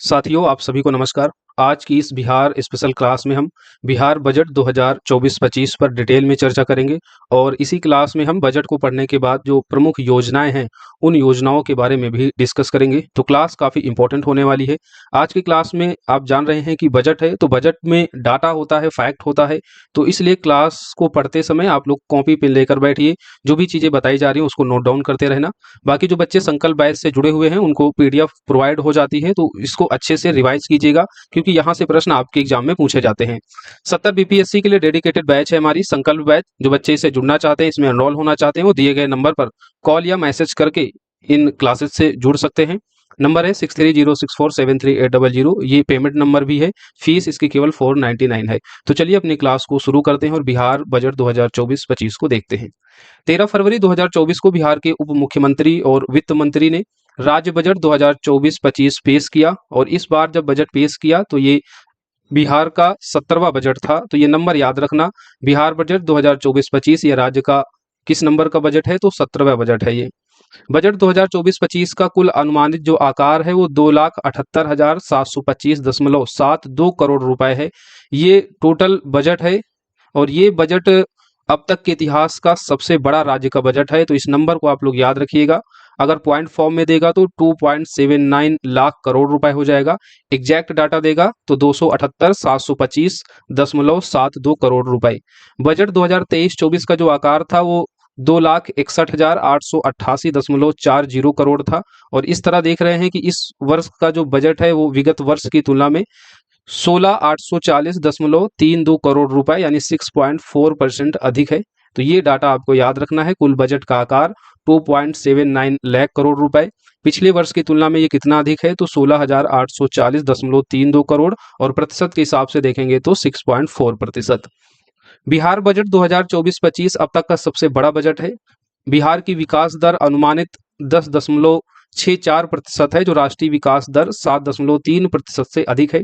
साथियों, आप सभी को नमस्कार। आज की इस बिहार स्पेशल क्लास में हम बिहार बजट 2024-25 पर डिटेल में चर्चा करेंगे और इसी क्लास में हम बजट को पढ़ने के बाद जो प्रमुख योजनाएं हैं, उन योजनाओं के बारे में भी डिस्कस करेंगे। तो क्लास काफ़ी इंपॉर्टेंट होने वाली है। आज की क्लास में आप जान रहे हैं कि बजट है, तो बजट में डाटा होता है, फैक्ट होता है, तो इसलिए क्लास को पढ़ते समय आप लोग कॉपी पेन लेकर बैठिए। जो भी चीज़ें बताई जा रही हैं, उसको नोट डाउन करते रहना। बाकी जो बच्चे संकल्प बैच से जुड़े हुए हैं, उनको पीडीएफ प्रोवाइड हो जाती है, तो इसको अच्छे से रिवाइज कीजिएगा क्योंकि यहाँ से प्रश्न आपके एग्जाम में पूछे जाते हैं। 70 बीपीएससी के लिए डेडिकेटेड बैच है हमारी संकल्प बैच। जो बच्चे इसे जुड़ना चाहते हैं, इसमें एनरोल होना चाहते हैं, वो दिए गए नंबर पर कॉल या मैसेज करके इन क्लासेस से जुड़ सकते हैं। नंबर है 6306473800। ये पेमेंट नंबर भी है। फीस इसकी केवल 499 है। तो चलिए अपनी क्लास को शुरू करते हैं और बिहार बजट 2024-25 को देखते हैं। 13 फरवरी 2024 को बिहार के उप मुख्यमंत्री और वित्त मंत्री ने राज्य बजट 2024-25 पेश किया और इस बार जब बजट पेश किया तो ये बिहार का 17वां बजट था। तो ये नंबर याद रखना, बिहार बजट 2024-25 ये राज्य का किस नंबर का बजट है, तो 17वां बजट है ये। बजट 2024-25 का कुल अनुमानित जो आकार है वो 2,78,725.72 करोड़ रुपए है। ये टोटल बजट है और ये बजट अब तक के इतिहास का सबसे बड़ा राज्य का बजट है। तो इस नंबर को आप लोग याद रखिएगा। अगर पॉइंट फॉर्म में देगा तो 2.79 लाख करोड़ रुपए हो जाएगा। एग्जैक्ट डाटा देगा तो 278,725.72 करोड़ रुपए। बजट 2023-24 का जो आकार था वो 2,61,888.40 करोड़ था और इस तरह देख रहे हैं कि इस वर्ष का जो बजट है वो विगत वर्ष की तुलना में 16,840.32 करोड़ रुपए यानी 6.4% अधिक है। तो ये डाटा आपको याद रखना है। कुल बजट का आकार 2.79 लाख करोड़ रुपए। पिछले वर्ष की तुलना में ये कितना अधिक है, तो 16,840.32 करोड़ और प्रतिशत के हिसाब से देखेंगे तो 6.4%। बिहार बजट 2024-25 अब तक का सबसे बड़ा बजट है। बिहार की विकास दर अनुमानित 10.64% है, जो राष्ट्रीय विकास दर 7.3% से अधिक है।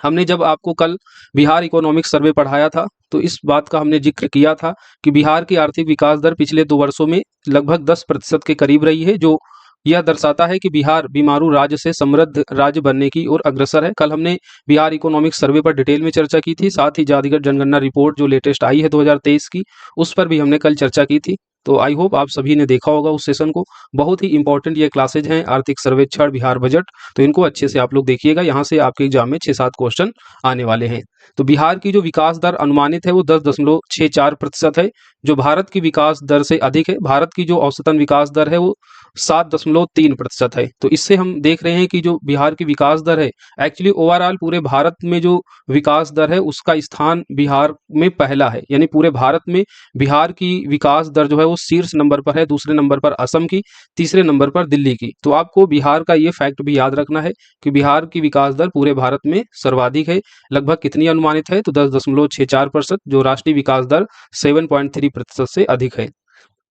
हमने जब आपको कल बिहार इकोनॉमिक सर्वे पढ़ाया था तो इस बात का हमने जिक्र किया था कि बिहार की आर्थिक विकास दर पिछले 2 वर्षों में लगभग 10% के करीब रही है, जो यह दर्शाता है कि बिहार बीमारू राज्य से समृद्ध राज्य बनने की ओर अग्रसर है। कल हमने बिहार इकोनॉमिक सर्वे पर डिटेल में चर्चा की थी। साथ ही जातिगत जनगणना रिपोर्ट जो लेटेस्ट आई है 2023 की, उस पर भी हमने कल चर्चा की थी। तो आई होप आप सभी ने देखा होगा उस सेशन को। बहुत ही इंपॉर्टेंट ये क्लासेज हैं, आर्थिक सर्वेक्षण, बिहार बजट, तो इनको अच्छे से आप लोग देखिएगा। यहाँ से आपके एग्जाम में 6-7 क्वेश्चन आने वाले हैं। तो बिहार की जो विकास दर अनुमानित है वो 10.64% है, जो भारत की विकास दर से अधिक है। भारत की जो औसतन विकास दर है वो 7.3% है। तो इससे हम देख रहे हैं कि जो बिहार की विकास दर है, एक्चुअली ओवरऑल पूरे भारत में जो विकास दर है उसका स्थान बिहार में पहला है। यानी पूरे भारत में बिहार की विकास दर जो है वो शीर्ष नंबर पर है। दूसरे नंबर पर असम की, तीसरे नंबर पर दिल्ली की। तो आपको बिहार का ये फैक्ट भी याद रखना है कि बिहार की विकास दर पूरे भारत में सर्वाधिक है। लगभग कितनी अनुमानित है, तो 10.64%, जो राष्ट्रीय विकास दर 7.3% से अधिक है।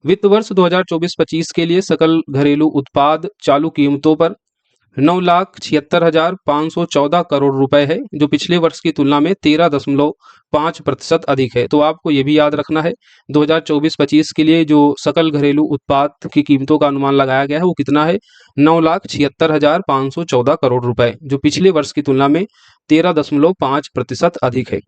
वित्त वर्ष 2024-25 के लिए सकल घरेलू उत्पाद चालू कीमतों पर 9,76,514 करोड़ रुपए है, जो पिछले वर्ष की तुलना में 13.5% अधिक है। तो आपको ये भी याद रखना है 2024-25 के लिए जो सकल घरेलू उत्पाद की कीमतों का अनुमान लगाया गया है वो कितना है, 9,76,514 करोड़ रुपए, जो पिछले वर्ष की तुलना में 13.5% अधिक है।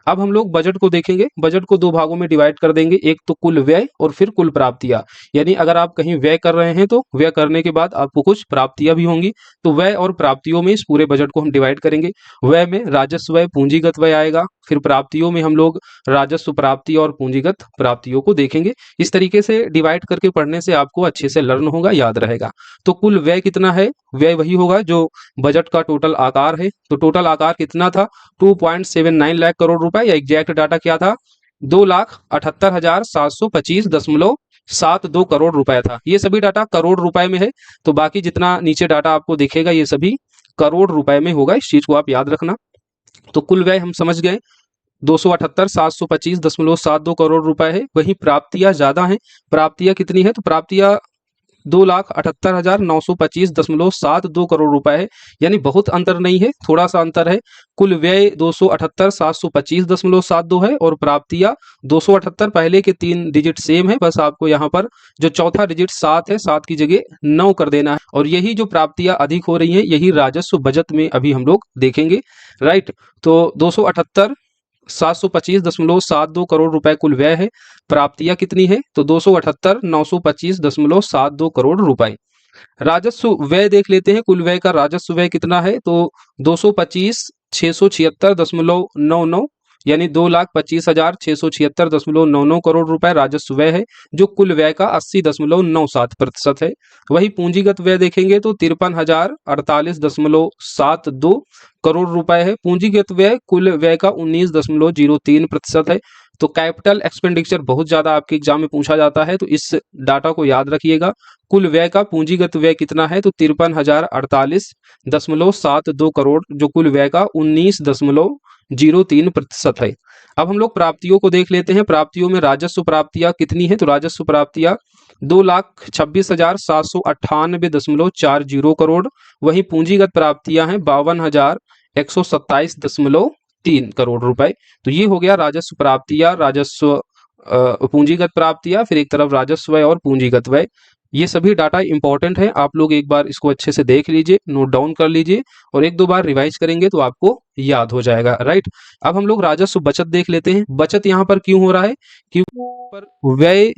अब हम लोग बजट को देखेंगे। बजट को 2 भागों में डिवाइड कर देंगे, एक तो कुल व्यय और फिर कुल प्राप्तियां। यानी अगर आप कहीं व्यय कर रहे हैं तो व्यय करने के बाद आपको कुछ प्राप्तियां भी होंगी। तो व्यय और प्राप्तियों में इस पूरे बजट को हम डिवाइड करेंगे। व्यय में राजस्व व्यय, पूंजीगत व्यय आएगा। फिर प्राप्तियों में हम लोग राजस्व प्राप्ति और पूंजीगत प्राप्तियों को देखेंगे। इस तरीके से डिवाइड करके पढ़ने से आपको अच्छे से लर्न होगा, याद रहेगा। तो कुल व्यय कितना है, व्यय वही होगा जो बजट का टोटल आकार है। तो टोटल आकार कितना था, 2.79 लाख करोड़ रुपए, या एग्जैक्ट डाटा क्या था, 2,78,725.72 करोड़ रुपए था। ये सभी डाटा करोड़ रुपए में है। तो बाकी जितना नीचे डाटा आपको दिखेगा ये सभी करोड़ रुपए में होगा। इस चीज को आप याद रखना। तो कुल व्यय हम समझ गए 278,725.72 करोड़ रुपए है। वहीं प्राप्तियां ज्यादा हैं। प्राप्तियां कितनी है, तो प्राप्तियां 2,78,925.72 करोड़ रुपए है। यानी बहुत अंतर नहीं है, थोड़ा सा अंतर है। कुल व्यय 278,725.72 है और प्राप्तियां 278, पहले के 3 डिजिट सेम है, बस आपको यहाँ पर जो चौथा डिजिट 7 है, 7 की जगह 9 कर देना है। और यही जो प्राप्तियां अधिक हो रही हैं, यही राजस्व बचत में अभी हम लोग देखेंगे, राइट। तो 278,725.72 करोड़ रुपए कुल व्यय है। प्राप्तियां कितनी है? तो 278,925.72 करोड़ रुपए। राजस्व व्यय देख लेते हैं, कुल व्यय का राजस्व व्यय कितना है? तो 225,676.99, यानी 2,25,676.99 करोड़ रुपए राजस्व व्यय है, जो कुल व्यय का 80.97% है। वही पूंजीगत व्यय देखेंगे तो 53,048.72 करोड़ रुपए है। पूंजीगत व्यय कुल व्यय का 19.03% है। तो कैपिटल एक्सपेंडिचर बहुत ज्यादा आपके एग्जाम में पूछा जाता है, तो इस डाटा को याद रखिएगा। कुल व्यय का पूंजीगत व्यय कितना है? तो 53,048.72 करोड़, जो कुल व्यय का 19.03% है। अब हम लोग प्राप्तियों को देख लेते हैं। प्राप्तियों में राजस्व प्राप्तियां कितनी है? तो राजस्व प्राप्तियां 2,26,798.40 करोड़। वहीं पूंजीगत प्राप्तियां हैं 52,127.3 करोड़ रुपए। तो ये हो गया राजस्व प्राप्तियां, राजस्व पूंजीगत प्राप्तियां, फिर एक तरफ राजस्व व्यय और पूंजीगत व्यय। ये सभी डाटा इंपॉर्टेंट है, आप लोग एक बार इसको अच्छे से देख लीजिए, नोट डाउन कर लीजिए और एक दो बार रिवाइज करेंगे तो आपको याद हो जाएगा, राइट। अब हम लोग राजस्व बचत देख लेते हैं। बचत यहाँ पर क्यों हो रहा है? क्योंकि पर व्यय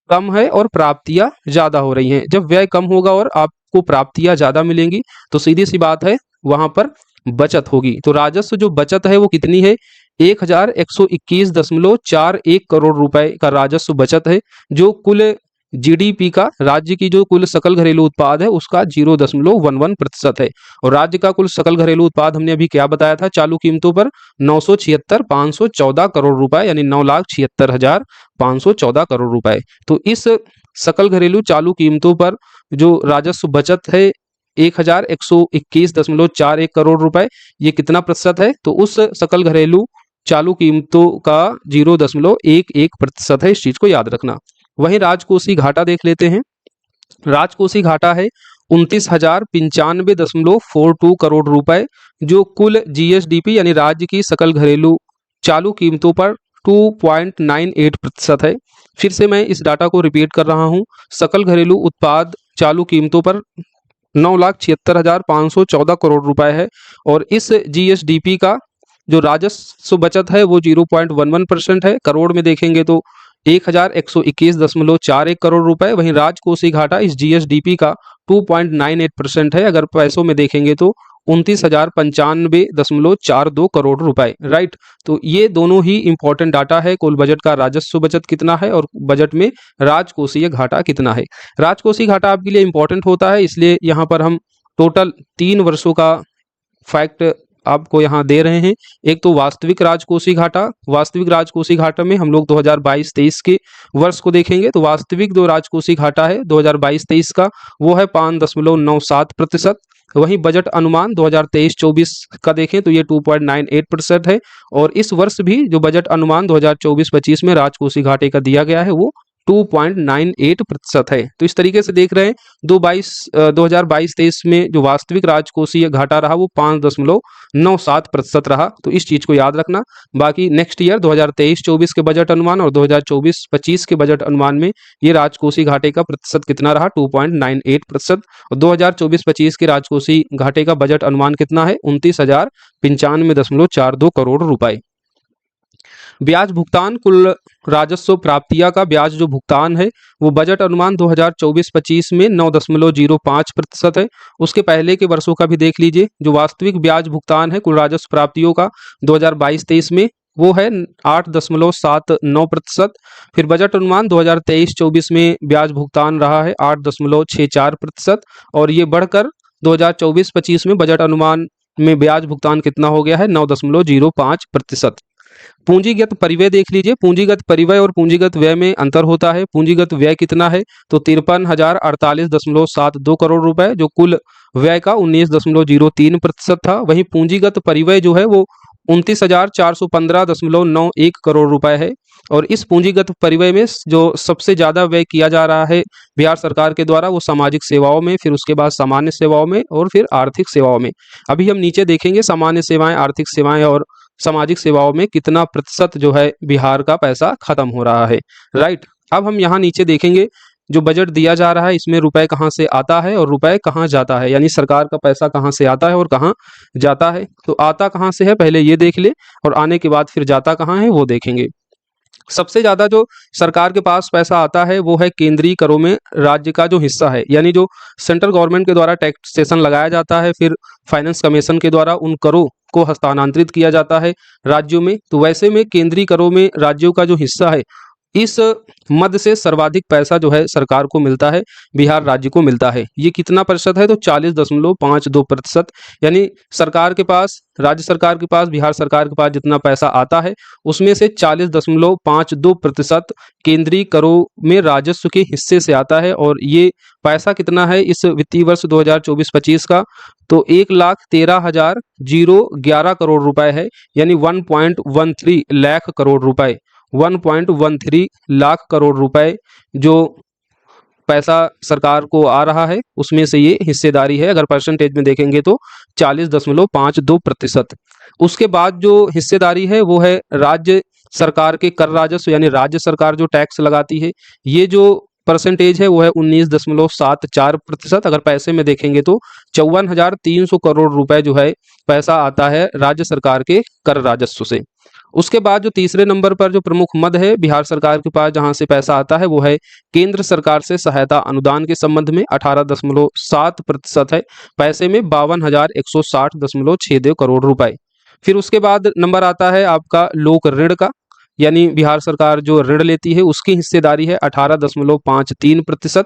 कम है और प्राप्तियां ज्यादा हो रही हैं। जब व्यय कम होगा और आपको प्राप्तियां ज्यादा मिलेंगी तो सीधी सी बात है, वहां पर बचत होगी। तो राजस्व जो बचत है वो कितनी है? 1,121.41 करोड़ रुपए का राजस्व बचत है, जो कुल जीडीपी का, राज्य की जो कुल सकल घरेलू उत्पाद है उसका 0.11% है। और राज्य का कुल सकल घरेलू उत्पाद हमने अभी क्या बताया था चालू कीमतों पर? 976,514 करोड़ रुपए, यानी 9,76,514 करोड़ रुपए। तो इस सकल घरेलू चालू कीमतों पर जो राजस्व बचत है 1,121.41 करोड़ रुपए, ये कितना प्रतिशत है? तो उस सकल घरेलू चालू कीमतों का 0.11% है। इस चीज को याद रखना। वहीं राजकोषीय घाटा देख लेते हैं। राजकोषीय घाटा है 29,095.42 करोड़ रुपए, जो कुल जीएसडीपी यानी राज्य की सकल घरेलू चालू कीमतों पर 2.98% है। फिर से मैं इस डाटा को रिपीट कर रहा हूं। सकल घरेलू उत्पाद चालू कीमतों पर 9,76,514 करोड़ रुपए है और इस जीएसडीपी का जो राजस्व बचत है वो 0.11% है। करोड़ में देखेंगे तो 1,121.41 करोड़ रुपए। वहीं राजकोषीय घाटा इस जीएसडीपी का 2.98% है। अगर पैसों में देखेंगे तो 29,095.42 करोड़ रुपए, राइट। तो ये दोनों ही इंपॉर्टेंट डाटा है। कुल बजट का राजस्व बचत कितना है और बजट में राजकोषीय घाटा कितना है। राजकोषीय घाटा आपके लिए इंपॉर्टेंट होता है, इसलिए यहाँ पर हम टोटल 3 वर्षों का फैक्ट आपको यहाँ दे रहे हैं। एक तो वास्तविक राजकोषीय घाटा, वास्तविक राजकोषीय घाटा में हम लोग 2022-23 के वर्ष को देखेंगे। तो वास्तविक जो राजकोषीय घाटा है 2022-23 का वो है 5.97%। वहीं बजट अनुमान 2023-24 का देखें तो ये 2.98% है। और इस वर्ष भी जो बजट अनुमान 2024-25 में राजकोषीय घाटे का दिया गया है वो 2.98% है। तो इस तरीके से देख रहे हैं 2022-23 में जो वास्तविक राजकोषीय घाटा रहा वो 5.97% रहा। तो इस चीज को याद रखना। बाकी नेक्स्ट ईयर 2023-24 के बजट अनुमान और 2024-25 के बजट अनुमान में ये राजकोषीय घाटे का प्रतिशत कितना रहा? 2.98%। और 2024-25 के राजकोषीय घाटे का बजट अनुमान कितना है? 29,095.42 करोड़ रुपए। ब्याज भुगतान, कुल राजस्व प्राप्तियां का ब्याज जो भुगतान है वो बजट अनुमान 2024-25 में 9.05% है। उसके पहले के वर्षों का भी देख लीजिए। जो वास्तविक ब्याज भुगतान है कुल राजस्व प्राप्तियों का 2022-23 में वो है 8.79%। फिर बजट अनुमान 2023-24 में ब्याज भुगतान रहा है 8.64%। और ये बढ़कर 2024-25 में बजट अनुमान में ब्याज भुगतान कितना हो गया है? 9.05%। पूंजीगत परिव्यय देख लीजिए। पूंजीगत परिव्यय और पूंजीगत व्यय में अंतर होता है। पूंजीगत व्यय कितना है? तो 53,048.72 करोड़ रुपए, जो कुल व्यय का 19.03% था। वहीं पूंजीगत परिव्यय जो है वो 29,415.91 करोड़ रुपए है। और इस पूंजीगत परिव्यय में जो सबसे ज़्यादा व्यय किया जा रहा है बिहार सरकार के द्वारा वो सामाजिक सेवाओं में, फिर उसके बाद सामान्य सेवाओं में और फिर आर्थिक सेवाओं में। अभी हम नीचे देखेंगे सामान्य सेवाएं, आर्थिक सेवाएं और सामाजिक सेवाओं में कितना प्रतिशत जो है बिहार का पैसा खत्म हो रहा है। राइट, अब हम यहाँ नीचे देखेंगे जो बजट दिया जा रहा है इसमें रुपए कहाँ से आता है और रुपए कहाँ जाता है, यानी सरकार का पैसा कहाँ से आता है और कहाँ जाता है। तो आता कहाँ से है पहले ये देख ले, और आने के बाद फिर जाता कहाँ है वो देखेंगे। सबसे ज्यादा जो सरकार के पास पैसा आता है वो है केंद्रीय करों में राज्य का जो हिस्सा है, यानी जो सेंट्रल गवर्नमेंट के द्वारा टैक्सेशन लगाया जाता है, फिर फाइनेंस कमीशन के द्वारा उन करों को हस्तांतरित किया जाता है राज्यों में। तो वैसे में केंद्रीय करों में राज्यों का जो हिस्सा है इस मद से सर्वाधिक पैसा जो है सरकार को मिलता है, बिहार राज्य को मिलता है। ये कितना प्रतिशत है तो 40.52%, यानी सरकार के पास, राज्य सरकार के पास, बिहार सरकार के पास जितना पैसा आता है उसमें से 40.52% केंद्रीय करों में राजस्व के हिस्से से आता है। और ये पैसा कितना है इस वित्तीय वर्ष 2024-25 का, तो 1,13,011 करोड़ रुपए है, यानी 1.13 लाख करोड़ रुपए, 1.13 लाख करोड़ रुपए जो पैसा सरकार को आ रहा है उसमें से ये हिस्सेदारी है। अगर परसेंटेज में देखेंगे तो 40.52%। उसके बाद जो हिस्सेदारी है वो है राज्य सरकार के कर राजस्व, यानी राज्य सरकार जो टैक्स लगाती है, ये जो परसेंटेज है वो है 19.74%। अगर पैसे में देखेंगे तो 54,300 करोड़ रुपए जो है पैसा आता है राज्य सरकार के कर राजस्व से। उसके बाद जो तीसरे नंबर पर जो प्रमुख मद है बिहार सरकार के पास जहां से पैसा आता है वो है केंद्र सरकार से सहायता अनुदान के संबंध में 18.7% है, पैसे में 52,160.62 करोड़ रुपए। फिर उसके बाद नंबर आता है आपका लोक ऋण का, यानी बिहार सरकार जो ऋण लेती है उसकी हिस्सेदारी है 18.53%,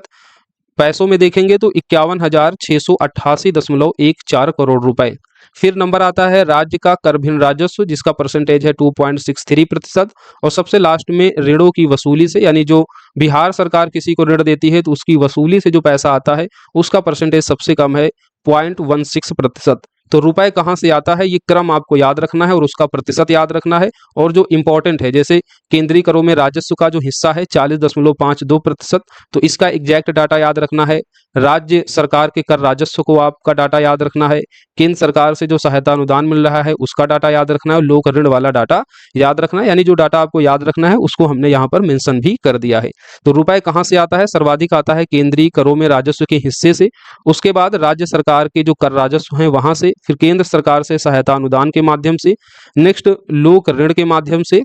पैसों में देखेंगे तो 51,688.14 करोड़ रुपए। फिर नंबर आता है राज्य का कर भिन्न राजस्व जिसका परसेंटेज है 2.63%। और सबसे लास्ट में ऋणों की वसूली से, यानी जो बिहार सरकार किसी को ऋण देती है तो उसकी वसूली से जो पैसा आता है उसका परसेंटेज सबसे कम है 0.16%। तो रुपए कहाँ से आता है ये क्रम आपको याद रखना है और उसका प्रतिशत याद रखना है। और जो इंपॉर्टेंट है, जैसे केंद्रीय करों में राजस्व का जो हिस्सा है 40.52%, तो इसका एग्जैक्ट डाटा याद रखना है। राज्य सरकार के कर राजस्व को आपका डाटा याद रखना है। केंद्र सरकार से जो सहायता अनुदान मिल रहा है उसका डाटा याद रखना है। लोक ऋण वाला डाटा याद रखना है, यानी जो डाटा आपको याद रखना है उसको हमने यहाँ पर मेंशन भी कर दिया है। तो रुपए कहाँ से आता है, सर्वाधिक आता है केंद्रीय करों में राजस्व के हिस्से से, उसके बाद राज्य सरकार के जो कर राजस्व हैं वहां से, फिर केंद्र सरकार से सहायता अनुदान के माध्यम से, नेक्स्ट लोक ऋण के माध्यम से,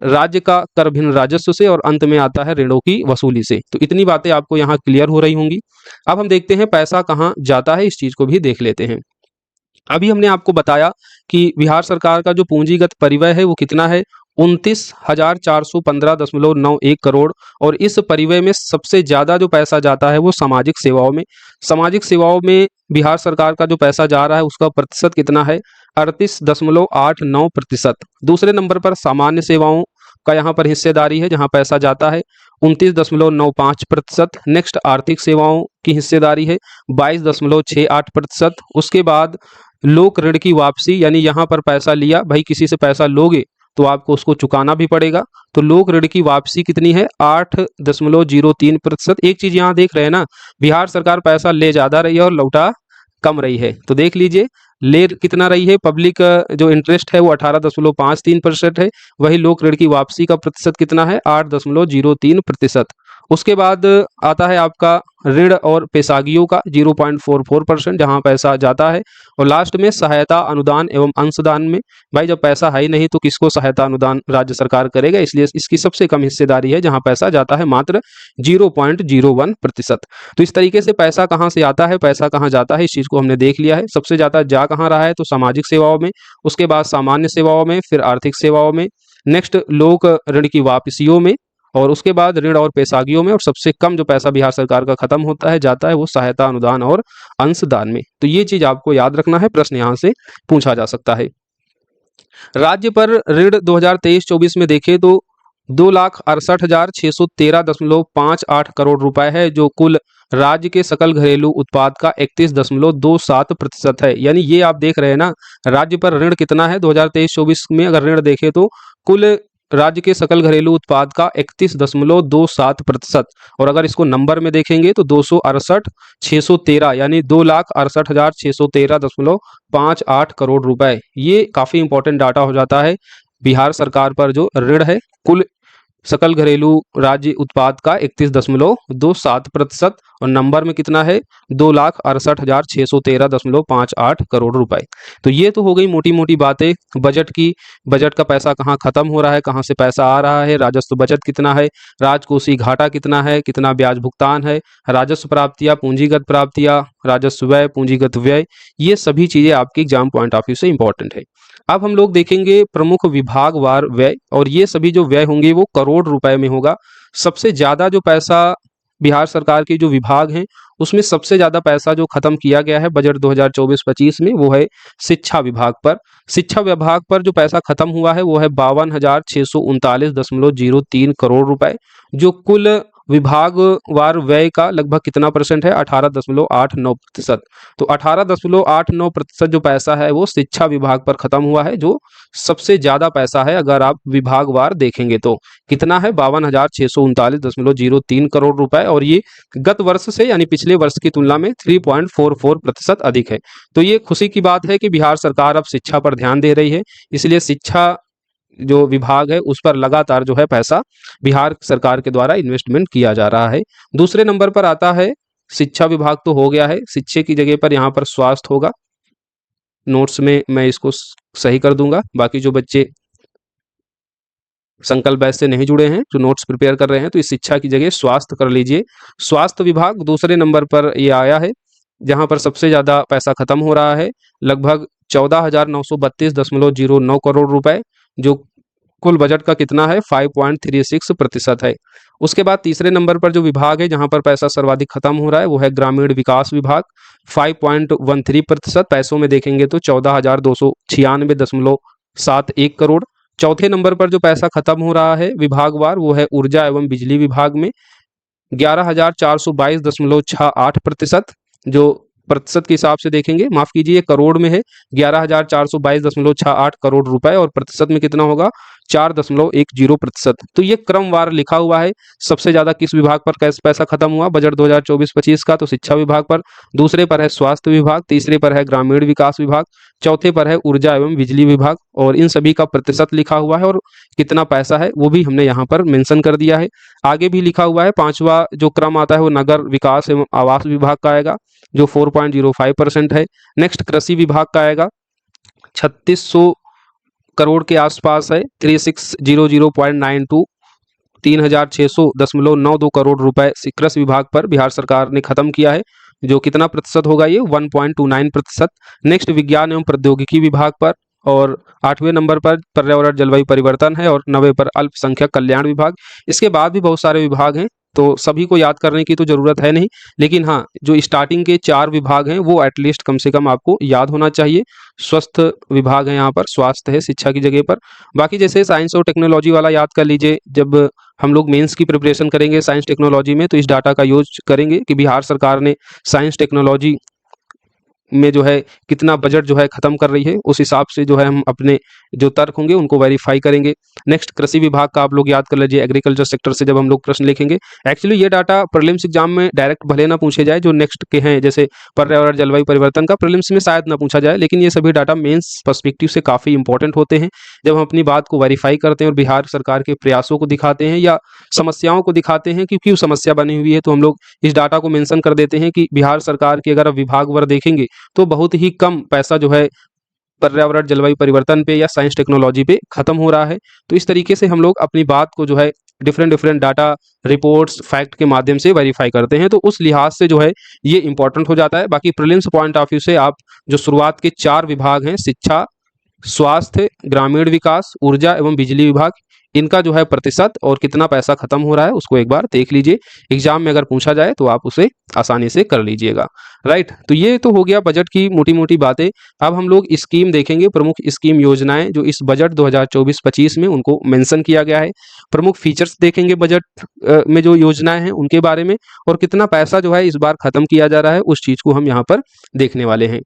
राज्य का कर भिन्न राजस्व से, और अंत में आता है ऋणों की वसूली से। तो इतनी बातें आपको यहाँ क्लियर हो रही होंगी। अब हम देखते हैं पैसा कहाँ जाता है, इस चीज को भी देख लेते हैं। अभी हमने आपको बताया कि बिहार सरकार का जो पूंजीगत परिव्यय है वो कितना है, 29,415.91 करोड़। और इस परिव्यय में सबसे ज्यादा जो पैसा जाता है वो सामाजिक सेवाओं में। सामाजिक सेवाओं में बिहार सरकार का जो पैसा जा रहा है उसका प्रतिशत कितना है, 38.89%। दूसरे नंबर पर सामान्य सेवाओं का यहाँ पर हिस्सेदारी है जहाँ पैसा जाता है 29.95%। नेक्स्ट आर्थिक सेवाओं की हिस्सेदारी है 22.68%। उसके बाद लोक ऋण की वापसी, यानी यहाँ पर पैसा लिया, भाई किसी से पैसा लोगे तो आपको उसको चुकाना भी पड़ेगा, तो लोक ऋण की वापसी कितनी है 8.03%। एक चीज यहाँ देख रहे हैं ना, बिहार सरकार पैसा ले ज्यादा रही है और लौटा कम रही है। तो देख लीजिए ले कितना रही है, पब्लिक जो इंटरेस्ट है वो 18.53% है, वही लोक ऋण की वापसी का प्रतिशत कितना है 8.03%। उसके बाद आता है आपका ऋण और पेशागियों का 0.44%, जहां पैसा जाता है। और लास्ट में सहायता अनुदान एवं अंशदान में, भाई जब पैसा है ही नहीं तो किसको सहायता अनुदान राज्य सरकार करेगा, इसलिए इसकी सबसे कम हिस्सेदारी है जहां पैसा जाता है मात्र 0.01%। तो इस तरीके से पैसा कहाँ से आता है, पैसा कहाँ जाता है, इस चीज को हमने देख लिया है। सबसे ज्यादा जा कहाँ रहा है तो सामाजिक सेवाओं में, उसके बाद सामान्य सेवाओं में, फिर आर्थिक सेवाओं में, नेक्स्ट लोक ऋण की वापसियों में, और उसके बाद ऋण और पेशागियों में। और सबसे कम जो पैसा बिहार सरकार का खत्म होता है जाता है वो सहायता अनुदान और अंशदान में। तो ये चीज आपको याद रखना है, प्रश्न यहां से पूछा जा सकता है। राज्य पर ऋण 2023-24 में देखें तो 2,68,613.58 करोड़ रुपए है, जो कुल राज्य के सकल घरेलू उत्पाद का 31.27% है। यानी ये आप देख रहे हैं ना, राज्य पर ऋण कितना है 2023-24 में, अगर ऋण देखें तो कुल राज्य के सकल घरेलू उत्पाद का 31.27%। और अगर इसको नंबर में देखेंगे तो 268,613 यानी 2,68,613.58 करोड़ रुपए। ये काफी इंपॉर्टेंट डाटा हो जाता है। बिहार सरकार पर जो ऋण है, कुल सकल घरेलू राज्य उत्पाद का 31.27% और नंबर में कितना है, 2,68,613.58 करोड़ रुपए। तो ये तो हो गई मोटी मोटी बातें बजट की। बजट का पैसा कहाँ खत्म हो रहा है, कहाँ से पैसा आ रहा है, राजस्व बचत कितना है, राजकोषीय घाटा कितना है, कितना ब्याज भुगतान है, राजस्व प्राप्तियां, पूंजीगत प्राप्तियां, राजस्व व्यय, पूंजीगत व्यय, ये सभी चीजें आपकी एग्जाम पॉइंट ऑफ व्यू से इंपॉर्टेंट है। अब हम लोग देखेंगे प्रमुख विभागवार व्यय, और ये सभी जो व्यय होंगे वो करोड़ रुपए में होगा। सबसे ज्यादा जो पैसा बिहार सरकार के जो विभाग हैं उसमें सबसे ज्यादा पैसा जो खत्म किया गया है बजट 2024-25 में वो है शिक्षा विभाग पर। शिक्षा विभाग पर जो पैसा खत्म हुआ है वो है 52,639.03 करोड़ रुपए, जो कुल विभागवार व्यय का लगभग कितना परसेंट है, 18.89%। तो 18.89% जो पैसा है वो शिक्षा विभाग पर खत्म हुआ है, जो सबसे ज्यादा पैसा है अगर आप विभागवार देखेंगे तो। कितना है, 52,639.03 करोड़ रुपए, और ये गत वर्ष से यानी पिछले वर्ष की तुलना में 3.44% अधिक है। तो ये खुशी की बात है कि बिहार सरकार अब शिक्षा पर ध्यान दे रही है, इसलिए शिक्षा जो विभाग है उस पर लगातार जो है पैसा बिहार सरकार के द्वारा इन्वेस्टमेंट किया जा रहा है। दूसरे नंबर पर आता है, शिक्षा विभाग तो हो गया है, शिक्षा की जगह पर यहाँ पर स्वास्थ्य होगा। नोट्स में मैं इसको सही कर दूंगा, बाकी जो बच्चे संकल्प बैच से नहीं जुड़े हैं, जो नोट्स प्रिपेयर कर रहे हैं, तो इस शिक्षा की जगह स्वास्थ्य कर लीजिए। स्वास्थ्य विभाग दूसरे नंबर पर ये आया है, जहां पर सबसे ज्यादा पैसा खत्म हो रहा है, लगभग 14,932.09 करोड़ रुपए, जो कुल बजट का कितना है, 5.36% है। उसके बाद तीसरे नंबर पर जो विभाग है जहां पर पैसा सर्वाधिक खत्म हो रहा है वो है ग्रामीण विकास विभाग, 5.13%। पैसों में देखेंगे तो 14,296.71 करोड़। चौथे नंबर पर जो पैसा खत्म हो रहा है विभागवार वो है ऊर्जा एवं बिजली विभाग में, 11,422.68%। जो प्रतिशत के हिसाब से देखेंगे, माफ कीजिए करोड़ में है, 11,422.68 करोड़ रुपए, और प्रतिशत में कितना होगा, 4.10%। तो ये क्रमवार लिखा हुआ है, सबसे ज्यादा किस विभाग पर कैसे पैसा खत्म हुआ बजट 2024-25 का, तो शिक्षा विभाग पर। दूसरे पर है स्वास्थ्य विभाग, तीसरे पर है ग्रामीण विकास विभाग, चौथे पर है ऊर्जा एवं बिजली विभाग, और इन सभी का प्रतिशत लिखा हुआ है और कितना पैसा है वो भी हमने यहाँ पर मेंशन कर दिया है। आगे भी लिखा हुआ है, पांचवा जो क्रम आता है वो नगर विकास एवं आवास विभाग का आएगा, जो 4.05% है। नेक्स्ट कृषि विभाग का आएगा, 3600 करोड़ के आसपास है, 3600.92, 3,600.92 करोड़ रुपए कृषि विभाग पर बिहार सरकार ने खत्म किया है, जो कितना प्रतिशत होगा, ये 1.29%। नेक्स्ट विज्ञान एवं प्रौद्योगिकी विभाग पर, और 8वें नंबर पर पर्यावरण जलवायु परिवर्तन है, और 9वें पर अल्पसंख्यक कल्याण विभाग। इसके बाद भी बहुत सारे विभाग हैं, तो सभी को याद करने की तो जरूरत है नहीं, लेकिन हाँ जो स्टार्टिंग के 4 विभाग हैं वो एटलीस्ट कम से कम आपको याद होना चाहिए। स्वास्थ्य विभाग है यहाँ पर, स्वास्थ्य है शिक्षा की जगह पर। बाकी जैसे साइंस और टेक्नोलॉजी वाला याद कर लीजिए, जब हम लोग मेंस की प्रिपरेशन करेंगे साइंस टेक्नोलॉजी में तो इस डाटा का यूज करेंगे कि बिहार सरकार ने साइंस टेक्नोलॉजी में जो है कितना बजट जो है खत्म कर रही है, उस हिसाब से जो है हम अपने जो तर्क होंगे उनको वेरीफाई करेंगे। नेक्स्ट कृषि विभाग का आप लोग याद कर लीजिए, एग्रीकल्चर सेक्टर से जब हम लोग प्रश्न लिखेंगे, एक्चुअली ये डाटा प्रीलिम्स एग्जाम में डायरेक्ट भले ना पूछे जाए, जो नेक्स्ट के हैं जैसे पर्यावरण जलवायु परिवर्तन का प्रीलिम्स में शायद ना पूछा जाए, लेकिन ये सभी डाटा मेंस पर्सपेक्टिव से काफी इंपॉर्टेंट होते हैं। जब हम अपनी बात को वेरीफाई करते हैं और बिहार सरकार के प्रयासों को दिखाते हैं या समस्याओं को दिखाते हैं कि क्यों समस्या बनी हुई है, तो हम लोग इस डाटा को मेंशन कर देते हैं कि बिहार सरकार की अगर आप विभागवार देखेंगे तो बहुत ही कम पैसा जो है पर्यावरण जलवायु परिवर्तन पे या साइंस टेक्नोलॉजी पे खत्म हो रहा है। तो इस तरीके से हम लोग अपनी बात को जो है different different data, reports, fact के माध्यम से वेरीफाई करते हैं, तो उस लिहाज से जो है ये इंपॉर्टेंट हो जाता है। बाकी प्रीलिम्स पॉइंट ऑफ व्यू से आप जो शुरुआत के 4 विभाग हैं, शिक्षा, स्वास्थ्य, ग्रामीण विकास, ऊर्जा एवं बिजली विभाग, इनका जो है प्रतिशत और कितना पैसा खत्म हो रहा है उसको एक बार देख लीजिए। एग्जाम में अगर पूछा जाए तो आप उसे आसानी से कर लीजिएगा, राइट। तो ये तो हो गया बजट की मोटी मोटी बातें। अब हम लोग स्कीम देखेंगे, प्रमुख स्कीम योजनाएं जो इस बजट 2024-25 में उनको मेंशन किया गया है। प्रमुख फीचर्स देखेंगे बजट में जो योजनाएं हैं उनके बारे में, और कितना पैसा जो है इस बार खत्म किया जा रहा है उस चीज को हम यहाँ पर देखने वाले हैं।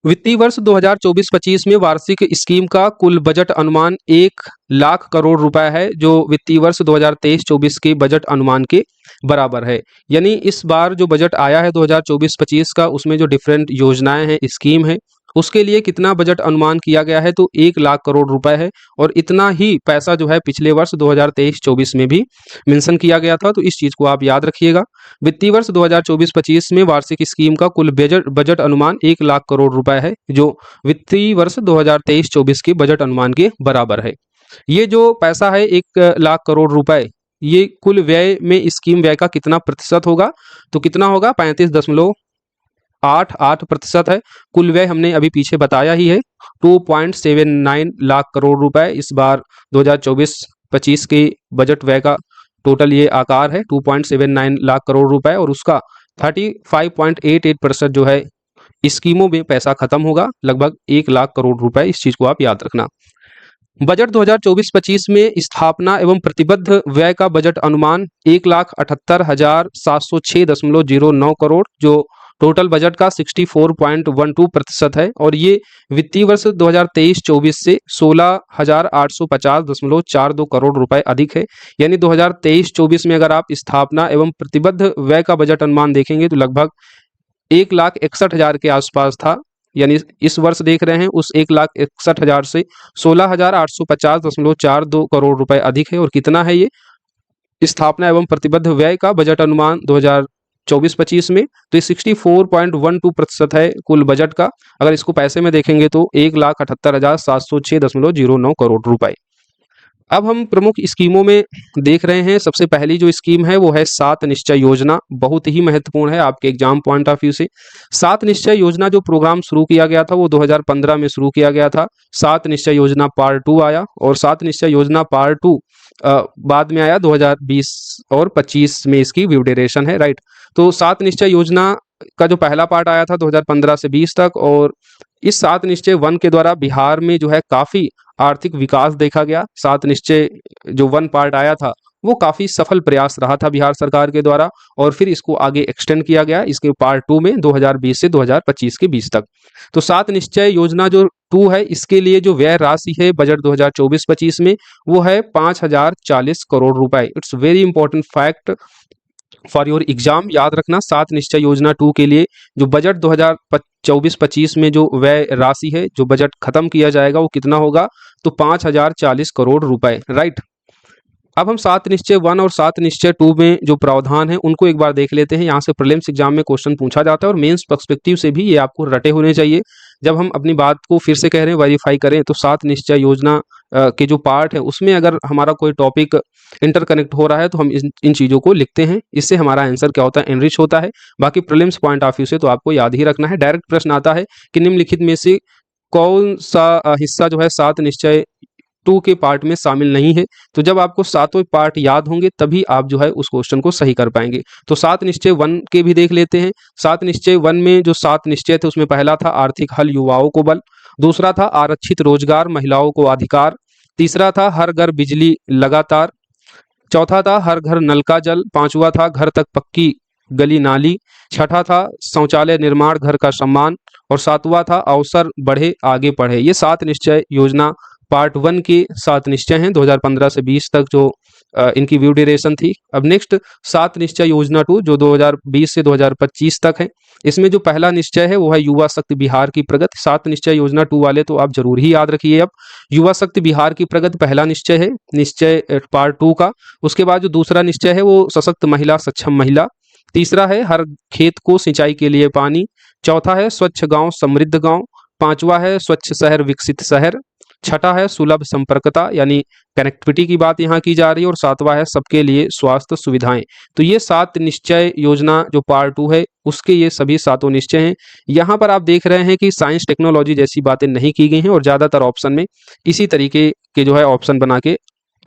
वित्तीय वर्ष 2024-25 में वार्षिक स्कीम का कुल बजट अनुमान 1 लाख करोड़ रुपए है, जो वित्तीय वर्ष 2023-24 के बजट अनुमान के बराबर है। यानी इस बार जो बजट आया है 2024-25 का, उसमें जो डिफरेंट योजनाएं हैं, स्कीम है, उसके लिए कितना बजट अनुमान किया गया है, तो 1 लाख करोड़ रुपए है। और इतना ही पैसा जो है पिछले वर्ष 2023-24 में भी मेंशन किया गया था, तो इस चीज को आप याद रखिएगा। वित्तीय वर्ष 2024-25 में वार्षिक स्कीम का कुल बजट बजट अनुमान 1 लाख करोड़ रुपए है, जो वित्तीय वर्ष 2023-24 के बजट अनुमान के बराबर है। ये जो पैसा है 1 लाख करोड़ रुपए, ये कुल व्यय में स्कीम व्यय का कितना प्रतिशत होगा, तो कितना होगा, 35.88% है। कुल व्यय हमने अभी पीछे बताया ही है, 2.79 लाख करोड़ रुपए इस बार 2024-25 के बजट व्यय का टोटल ये आकार है, 2.79 लाख करोड़ रुपए, और उसका 35.88% जो है स्कीमों में पैसा खत्म होगा, लगभग 1 लाख करोड़ रुपए। इस चीज को आप याद रखना। बजट 2024-25 में स्थापना एवं प्रतिबद्ध व्यय का बजट अनुमान 1,78,706.09 करोड़, जो टोटल बजट का 64.12% है। और ये वित्तीय वर्ष 2023-24 से 16,850.42 करोड़ रुपए अधिक है। यानी 2023-24 में अगर आप स्थापना एवं प्रतिबद्ध व्यय का बजट अनुमान देखेंगे तो लगभग 1,61,000 के आसपास था। यानी इस वर्ष देख रहे हैं उस 1,61,000 से 16,850.42 करोड़ रुपए अधिक है। और कितना है ये स्थापना एवं प्रतिबद्ध व्यय का बजट अनुमान 2024-25 में, तो ये 64.12% है कुल बजट का। अगर इसको पैसे में देखेंगे तो 1,78,706.09 करोड़ रुपए। अब हम प्रमुख स्कीमों में देख रहे हैं। सबसे पहली जो स्कीम है वो है 7 निश्चय योजना। बहुत ही महत्वपूर्ण है आपके एग्जाम पॉइंट ऑफ व्यू से। 7 निश्चय योजना जो प्रोग्राम शुरू किया गया था वो 2015 में शुरू किया गया था। 7 निश्चय योजना पार्ट 2 आया, और 7 निश्चय योजना पार्ट 2 बाद में आया 2020 और 25 में इसकी ड्यू ड्यूरेशन है, राइट। तो 7 निश्चय योजना का जो पहला पार्ट आया था 2015 से 20 तक, और इस 7 निश्चय 1 के द्वारा बिहार में जो है काफी आर्थिक विकास देखा गया। 7 निश्चय जो 1 पार्ट आया था वो काफी सफल प्रयास रहा था बिहार सरकार के द्वारा, और फिर इसको आगे एक्सटेंड किया गया इसके पार्ट 2 में 2020 से 2025 के बीच तक। तो 7 निश्चय योजना जो 2 है, इसके लिए जो व्यय राशि है बजट 2024-25 में वो है 5,040 करोड़ रुपए। It's very important fact for your exam, याद रखना। 7 निश्चय योजना 2 के लिए जो बजट 2024-25 में जो व्यय राशि है, जो बजट खत्म किया जाएगा वो कितना होगा, तो 5,040 करोड़ रुपए, राइट। अब हम 7 निश्चय 1 और 7 निश्चय 2 में जो प्रावधान है उनको एक बार देख लेते हैं। यहाँ से प्रीलिम्स एग्जाम में क्वेश्चन पूछा जाता है, और मेंस पर्सपेक्टिव से भी ये आपको रटे होने चाहिए। जब हम अपनी बात को फिर से कह रहे हैं, वेरीफाई करें, तो 7 निश्चय योजना के जो पार्ट है उसमें अगर हमारा कोई टॉपिक इंटरकनेक्ट हो रहा है तो हम इन चीज़ों को लिखते हैं। इससे हमारा आंसर क्या होता है, एनरिच होता है। बाकी प्रीलिम्स पॉइंट ऑफ व्यू से तो आपको याद ही रखना है। डायरेक्ट प्रश्न आता है कि निम्नलिखित में से कौन सा हिस्सा जो है 7 निश्चय 2 के पार्ट में शामिल नहीं है। तो जब आपको सातों पार्ट याद होंगे तभी आप जो है उस क्वेश्चन को सही कर पाएंगे। तो 7 निश्चय 1 के भी देख लेते हैं। 7 निश्चय 1 में जो 7 निश्चय थे उसमें पहला था आर्थिक हल युवाओं को बल, दूसरा था आरक्षित रोजगार महिलाओं को अधिकार, तीसरा था हर घर बिजली लगातार, चौथा था हर घर नल का जल, पांचवा था घर तक पक्की गली नाली, छठा था शौचालय निर्माण घर का सम्मान, और सातवां था अवसर बढ़े आगे पढ़े। ये 7 निश्चय योजना पार्ट 1 के 7 निश्चय हैं 2015 से 20 तक जो इनकी ड्यू ड्यूरेशन थी। अब नेक्स्ट 7 निश्चय योजना 2 जो 2020 से 2025 तक है। इसमें जो पहला निश्चय है वो है युवा शक्ति बिहार की प्रगति। 7 निश्चय योजना 2 वाले तो आप जरूर ही याद रखिए। अब युवा शक्ति बिहार की प्रगति पहला निश्चय है, निश्चय पार्ट 2 का। उसके बाद जो दूसरा निश्चय है वो सशक्त महिला सक्षम महिला, तीसरा है हर खेत को सिंचाई के लिए पानी, चौथा है स्वच्छ गांव समृद्ध गांव, पांचवा है स्वच्छ शहर विकसित शहर, छठा है सुलभ संपर्कता यानी कनेक्टिविटी की बात यहाँ की जा रही है, और सातवां है सबके लिए स्वास्थ्य सुविधाएं। तो ये 7 निश्चय योजना जो पार्ट 2 है उसके ये सभी 7 निश्चय हैं। यहाँ पर आप देख रहे हैं कि साइंस टेक्नोलॉजी जैसी बातें नहीं की गई हैं, और ज़्यादातर ऑप्शन में इसी तरीके के जो है ऑप्शन बना के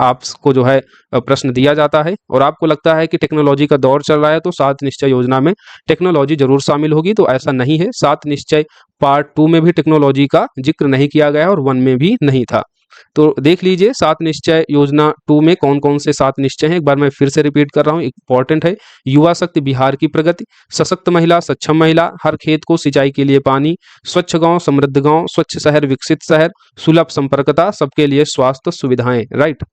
आपको जो है प्रश्न दिया जाता है। और आपको लगता है कि टेक्नोलॉजी का दौर चल रहा है तो 7 निश्चय योजना में टेक्नोलॉजी जरूर शामिल होगी, तो ऐसा नहीं है। 7 निश्चय पार्ट 2 में भी टेक्नोलॉजी का जिक्र नहीं किया गया और 1 में भी नहीं था। तो देख लीजिए 7 निश्चय योजना 2 में कौन कौन से 7 निश्चय हैं। एक बार मैं फिर से रिपीट कर रहा हूँ, इंपॉर्टेंट है। युवा शक्ति बिहार की प्रगति, सशक्त महिला सक्षम महिला, हर खेत को सिंचाई के लिए पानी, स्वच्छ गांव समृद्ध गांव, स्वच्छ शहर विकसित शहर, सुलभ संपर्कता, सबके लिए स्वास्थ्य सुविधाएं। राइट।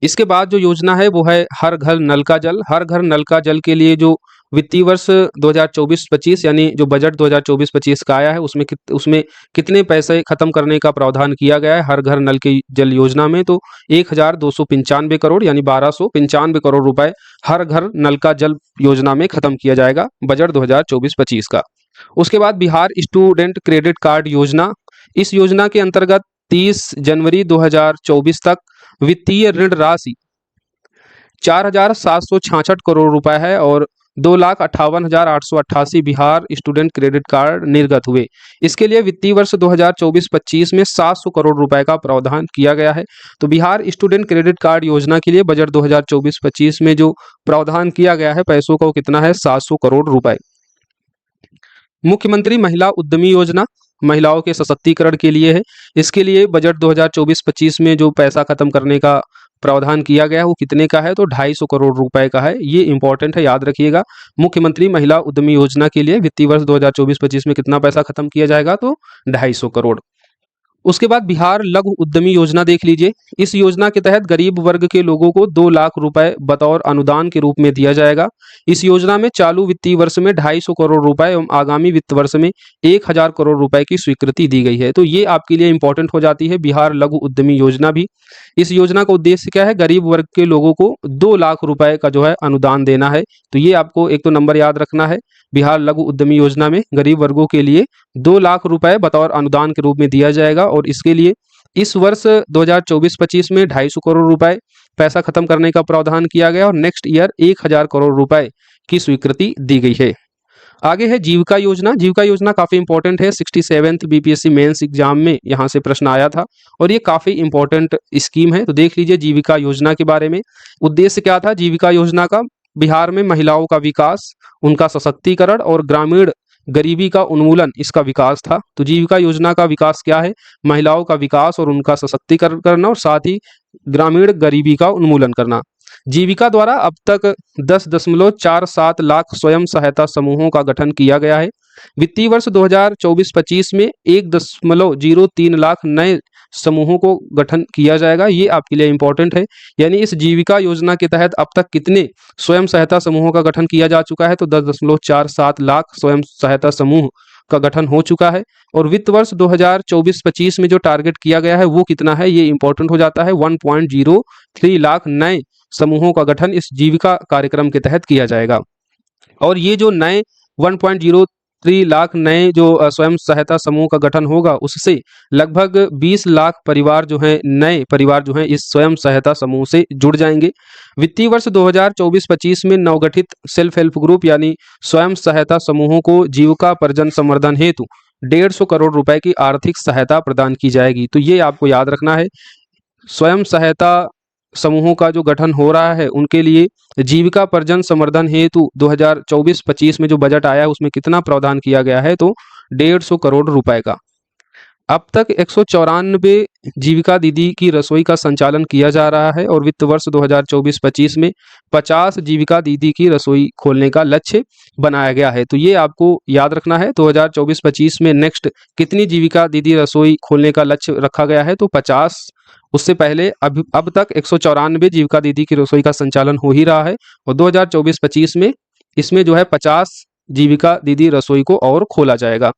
इसके बाद जो योजना है वो है हर घर नल का जल। हर घर नल का जल के लिए जो वित्तीय वर्ष 2024-25 यानी जो बजट 2024-25 का आया है उसमें कितने पैसे खत्म करने का प्रावधान किया गया है हर घर नल की जल योजना में, तो 1295 करोड़ यानी 1295 करोड़ रुपए हर घर नल का जल योजना में खत्म किया जाएगा बजट 2024-25 का। उसके बाद बिहार स्टूडेंट क्रेडिट कार्ड योजना, इस योजना के अंतर्गत 30 जनवरी 2024 तक वित्तीय ऋण राशि 4,766 करोड़ रुपए है और 2,58,888 बिहार स्टूडेंट क्रेडिट कार्ड निर्गत हुए। इसके लिए वित्तीय वर्ष 2024-25 में 700 करोड़ रुपए का प्रावधान किया गया है। तो बिहार स्टूडेंट क्रेडिट कार्ड योजना के लिए बजट 2024-25 में जो प्रावधान किया गया है पैसों का वो कितना है, 700 करोड़ रुपए। मुख्यमंत्री महिला उद्यमी योजना महिलाओं के सशक्तिकरण के लिए है। इसके लिए बजट 2024-25 में जो पैसा खत्म करने का प्रावधान किया गया है वो कितने का है, तो 250 करोड़ रुपए का है। ये इंपॉर्टेंट है, याद रखिएगा। मुख्यमंत्री महिला उद्यमी योजना के लिए वित्तीय वर्ष 2024-25 में कितना पैसा खत्म किया जाएगा, तो 250 करोड़। उसके बाद बिहार लघु उद्यमी योजना देख लीजिए। इस योजना के तहत गरीब वर्ग के लोगों को 2 लाख रुपए बतौर अनुदान के रूप में दिया जाएगा। इस योजना में चालू वित्तीय वर्ष में 250 करोड़ रुपए एवं आगामी वित्त वर्ष में 1000 करोड़ रुपए की स्वीकृति दी गई है। तो ये आपके लिए इंपॉर्टेंट हो जाती है बिहार लघु उद्यमी योजना भी। इस योजना का उद्देश्य क्या है, गरीब वर्ग के लोगों को 2 लाख रुपए का जो है अनुदान देना है। तो ये आपको एक तो नंबर याद रखना है, बिहार लघु उद्यमी योजना में गरीब वर्गों के लिए 2 लाख रुपए बतौर अनुदान के रूप में दिया जाएगा और इसके लिए इस वर्ष 2024-25 में 250 करोड़ रुपए पैसा खत्म करने का प्रावधान किया गया और नेक्स्ट ईयर 1000 करोड़ रुपए की स्वीकृति दी गई है। आगे है जीविका योजना। जीविका योजना काफी इंपॉर्टेंट है, 67th बीपीएससी मेंस एग्जाम में यहाँ से प्रश्न आया था और ये काफी इंपॉर्टेंट स्कीम है। तो देख लीजिए जीविका योजना के बारे में। उद्देश्य क्या था जीविका योजना का, बिहार में महिलाओं का विकास, उनका सशक्तिकरण और ग्रामीण गरीबी का उन्मूलन इसका विकास था। तो जीविका योजना का विकास क्या है, महिलाओं का विकास और उनका सशक्तिकरण करना और साथ ही ग्रामीण गरीबी का उन्मूलन करना। जीविका द्वारा अब तक 10.47 लाख स्वयं सहायता समूहों का गठन किया गया है। वित्तीय वर्ष 2024-25 में 1.03 लाख नए समूहों को गठन किया जाएगा। ये आपके लिए इंपॉर्टेंट है, यानी इस जीविका योजना के तहत अब तक कितने स्वयं सहायता समूहों का गठन किया जा चुका है, तो 10.47 लाख स्वयं सहायता समूह का गठन हो चुका है। और वित्त वर्ष 2024-25 में जो टारगेट किया गया है वो कितना है, ये इंपॉर्टेंट हो जाता है, 1.03 लाख नए समूहों का गठन इस जीविका कार्यक्रम के तहत किया जाएगा। और ये जो नए 1.03 लाख नए जो स्वयं सहायता समूह का गठन होगा उससे लगभग 20 लाख परिवार जो हैं, नए परिवार जो हैं इस स्वयं सहायता समूह से जुड़ जाएंगे। वित्तीय वर्ष 2024-25 में नवगठित सेल्फ हेल्प ग्रुप यानी स्वयं सहायता समूहों को जीविकापर्जन संवर्धन हेतु 150 करोड़ रुपए की आर्थिक सहायता प्रदान की जाएगी। तो ये आपको याद रखना है, स्वयं सहायता समूहों का जो गठन हो रहा है उनके लिए जीविकापर्जन संवर्धन हेतु 2024-25 में जो बजट आया है उसमें कितना प्रावधान किया गया है, तो 150 करोड़ रुपए का। अब तक 194 जीविका दीदी की रसोई का संचालन किया जा रहा है और वित्त वर्ष 2024-25 में 50 जीविका दीदी की रसोई खोलने का लक्ष्य बनाया गया है। तो ये आपको याद रखना है, 2024-25 में नेक्स्ट कितनी जीविका दीदी रसोई खोलने का लक्ष्य रखा गया है, तो 50। उससे पहले अब तक 194 जीविका दीदी की रसोई का संचालन हो ही रहा है और 2024-25 में इसमें जो है 50 जीविका दीदी रसोई को और खोला जाएगा।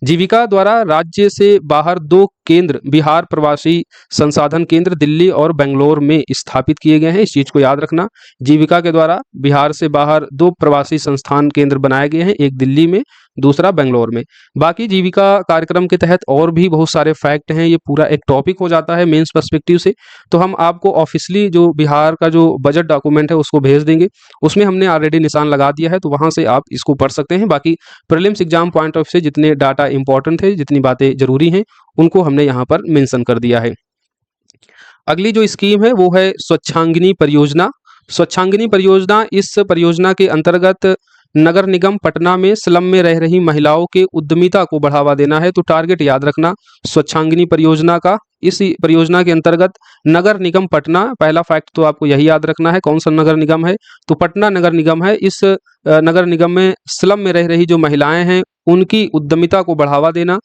जीविका द्वारा राज्य से बाहर 2 केंद्र बिहार प्रवासी संसाधन केंद्र दिल्ली और बेंगलोर में स्थापित किए गए हैं, इस चीज को याद रखना। जीविका के द्वारा बिहार से बाहर 2 प्रवासी संस्थान केंद्र बनाए गए हैं, एक दिल्ली में दूसरा बेंगलोर में। बाकी जीविका कार्यक्रम के तहत और भी बहुत सारे फैक्ट हैं, ये पूरा एक टॉपिक हो जाता है मेंस पर्सपेक्टिव से। तो हम आपको ऑफिशियली जो बिहार का जो बजट डॉक्यूमेंट है उसको भेज देंगे, उसमें हमने ऑलरेडी निशान लगा दिया है, तो वहां से आप इसको पढ़ सकते हैं। बाकी प्रीलिम्स एग्जाम पॉइंट ऑफ से जितने डाटा इंपॉर्टेंट है, जितनी बातें जरूरी हैं, उनको हमने यहाँ पर मेंशन कर दिया है। अगली जो स्कीम है वो है स्वच्छांगिनी परियोजना। स्वच्छांगिनी परियोजना, इस परियोजना के अंतर्गत नगर निगम पटना में स्लम में रह रही महिलाओं के उद्यमिता को बढ़ावा देना है। तो टारगेट याद रखना स्वच्छांगिनी परियोजना का। इस परियोजना के अंतर्गत नगर निगम पटना, पहला फैक्ट तो आपको यही याद रखना है, कौन सा नगर निगम है, तो पटना नगर निगम है। इस नगर निगम में स्लम में रह रही जो महिलाएं हैं उनकी उद्यमिता को बढ़ावा देना।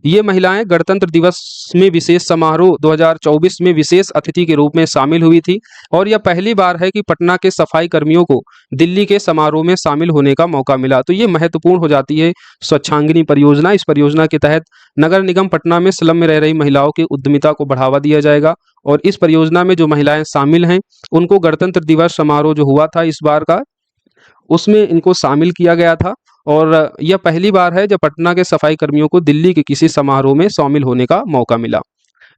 ये महिलाएं गणतंत्र दिवस में विशेष समारोह 2024 में विशेष अतिथि के रूप में शामिल हुई थी और यह पहली बार है कि पटना के सफाई कर्मियों को दिल्ली के समारोह में शामिल होने का मौका मिला। तो ये महत्वपूर्ण हो जाती है स्वच्छांगिनी परियोजना। इस परियोजना के तहत नगर निगम पटना में स्लम में रह रही महिलाओं की उद्यमिता को बढ़ावा दिया जाएगा और इस परियोजना में जो महिलाएं शामिल हैं उनको गणतंत्र दिवस समारोह जो हुआ था इस बार का, उसमें इनको शामिल किया गया था और यह पहली बार है जब पटना के सफाई कर्मियों को दिल्ली के किसी समारोह में शामिल होने का मौका मिला।